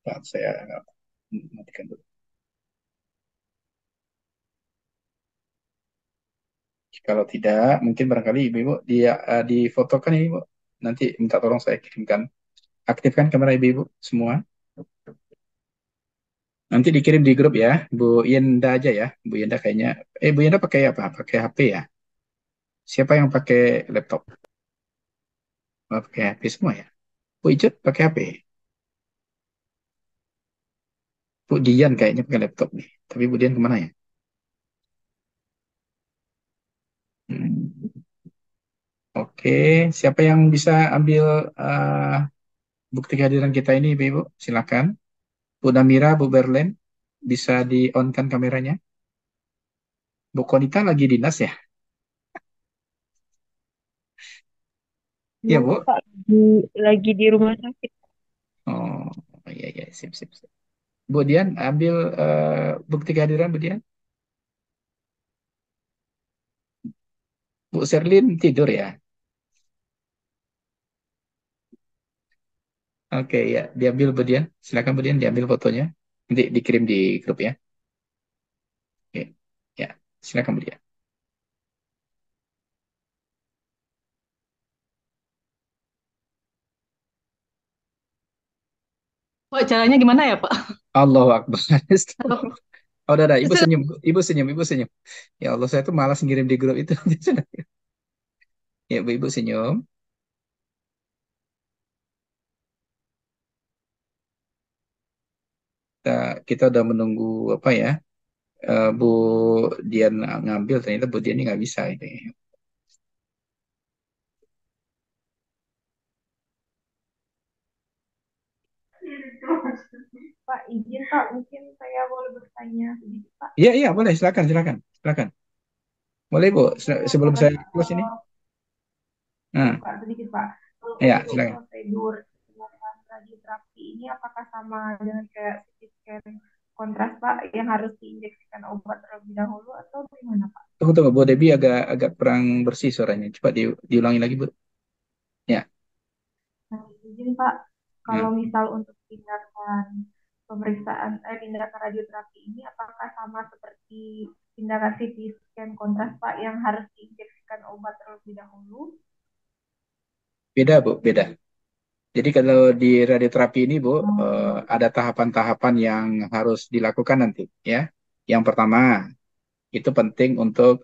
Nah, saya matikan dulu. Kalau tidak, mungkin barangkali Ibu-Ibu difotokan ya Ibu. Nanti minta tolong saya kirimkan. Aktifkan kamera Ibu-Ibu semua. Nanti dikirim di grup ya, Bu Yenda aja ya. Bu Yenda kayaknya, Bu Yenda pakai apa? Pakai HP ya? Siapa yang pakai laptop? Pakai HP semua ya? Bu Icut pakai HP? Bu Dian kayaknya pakai laptop nih. Tapi Bu Dian kemana ya? Oke, siapa yang bisa ambil bukti kehadiran kita ini, Ibu? Silakan. Bu Namira, Bu Berlen, bisa di-on-kan kameranya. Bu Konita lagi dinas ya? Iya, Bu. Pak, lagi di rumah sakit. Oh, iya, iya, sip, sip, sip. Bu Dian, ambil bukti kehadiran Bu Dian. Bu Serlin tidur ya? Oke ya, diambil Bu Dian. Silakan Bu Dian diambil fotonya. Nanti dikirim di grup ya. Oke. Ya, silakan Bu Dian. Pak, caranya gimana ya, Pak? Allahu Akbar. Oh, udah. Ibu Sudah. senyum, Ibu senyum, Ibu senyum. Ya Allah, saya tuh malas ngirim di grup itu. Ya, Bu, Ibu senyum. Kita udah menunggu apa ya? Bu Dian ngambil, ternyata Bu Dian ini nggak bisa ini. Pak, izin Pak, mungkin saya boleh bertanya sedikit Pak. Iya, iya, boleh. Silakan, silakan, silakan. Boleh Bu, sebelum Apakah saya close ini. Nah, Pak, sedikit Pak. ya, Untuk silakan. prosedur pengobatan radioterapi ini apakah sama dengan kayak CT scan kontras Pak yang harus diinjeksikan obat terlebih dahulu atau bagaimana Pak? Tunggu, tunggu, Bu Debi agak agak kurang bersih suaranya. Coba diulangi lagi, Bu. Ya. Nah, izin Pak, kalau Hmm. misal untuk tindakan radioterapi ini apakah sama seperti tindakan CT scan kontras Pak yang harus diinjeksikan obat terlebih dahulu? Beda, Bu, beda. Jadi kalau di radioterapi ini, Bu, ada tahapan-tahapan yang harus dilakukan nanti, ya. Yang pertama, itu penting untuk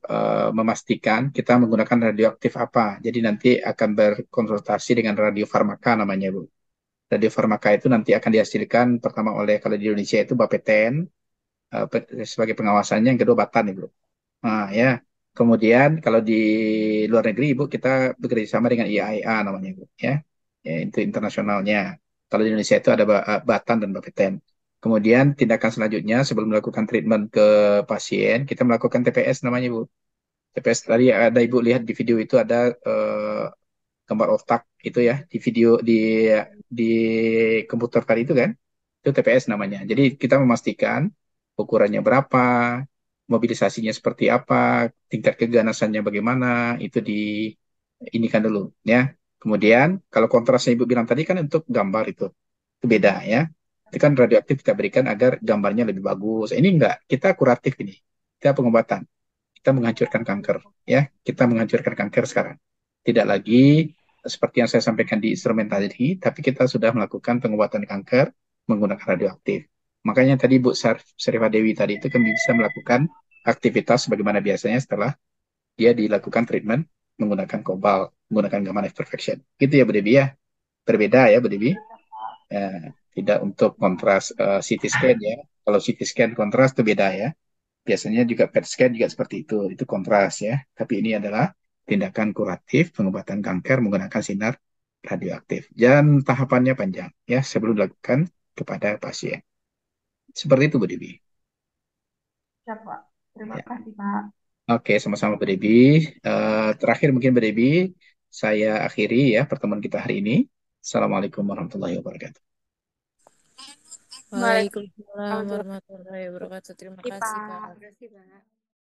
memastikan kita menggunakan radioaktif apa. Jadi nanti akan berkonsultasi dengan radiofarmaka namanya, Bu. Radiofarmaka itu nanti akan dihasilkan pertama oleh, kalau di Indonesia itu Bapeten, sebagai pengawasannya, yang kedua Batan, Ibu. Nah, ya. Kemudian kalau di luar negeri, Ibu, kita bekerja sama dengan IAEA namanya, Ibu, ya. Ya, itu internasionalnya. Kalau di Indonesia itu ada Batan dan Bapeten. Kemudian tindakan selanjutnya sebelum melakukan treatment ke pasien, kita melakukan TPS namanya, Bu. TPS tadi ada Ibu lihat di video itu ada gambar otak itu ya di video di komputer tadi itu kan. Itu TPS namanya. Jadi kita memastikan ukurannya berapa, mobilisasinya seperti apa, tingkat keganasannya bagaimana, itu inikan dulu ya. Kemudian kalau kontrasnya Ibu bilang tadi kan untuk gambar itu beda ya. Itu kan radioaktif kita berikan agar gambarnya lebih bagus. Ini enggak, kita kuratif ini. Kita pengobatan. Kita menghancurkan kanker ya. Kita menghancurkan kanker sekarang. Tidak lagi seperti yang saya sampaikan di instrumen tadi, tapi kita sudah melakukan pengobatan kanker menggunakan radioaktif. Makanya tadi Bu Sarifah Dewi tadi itu kan bisa melakukan aktivitas sebagaimana biasanya setelah dia dilakukan treatment menggunakan kobal, menggunakan gamma knife perfection. Gitu ya Bu Dewi ya. Berbeda ya Bu Dewi. Tidak untuk kontras CT scan ya. Kalau CT scan kontras itu beda ya. Biasanya juga PET scan juga seperti itu kontras ya. Tapi ini adalah tindakan kuratif pengobatan kanker menggunakan sinar radioaktif. Dan tahapannya panjang ya sebelum dilakukan kepada pasien. Seperti itu Bu Dewi. Ya Pak, terima Ya. kasih Pak. Oke, sama-sama Bu Dewi. Terakhir mungkin Bu Dewi, saya akhiri ya pertemuan kita hari ini. Assalamualaikum warahmatullahi wabarakatuh. Waalaikumsalam warahmatullahi wabarakatuh. Terima kasih, Pak. Terima kasih, Pak.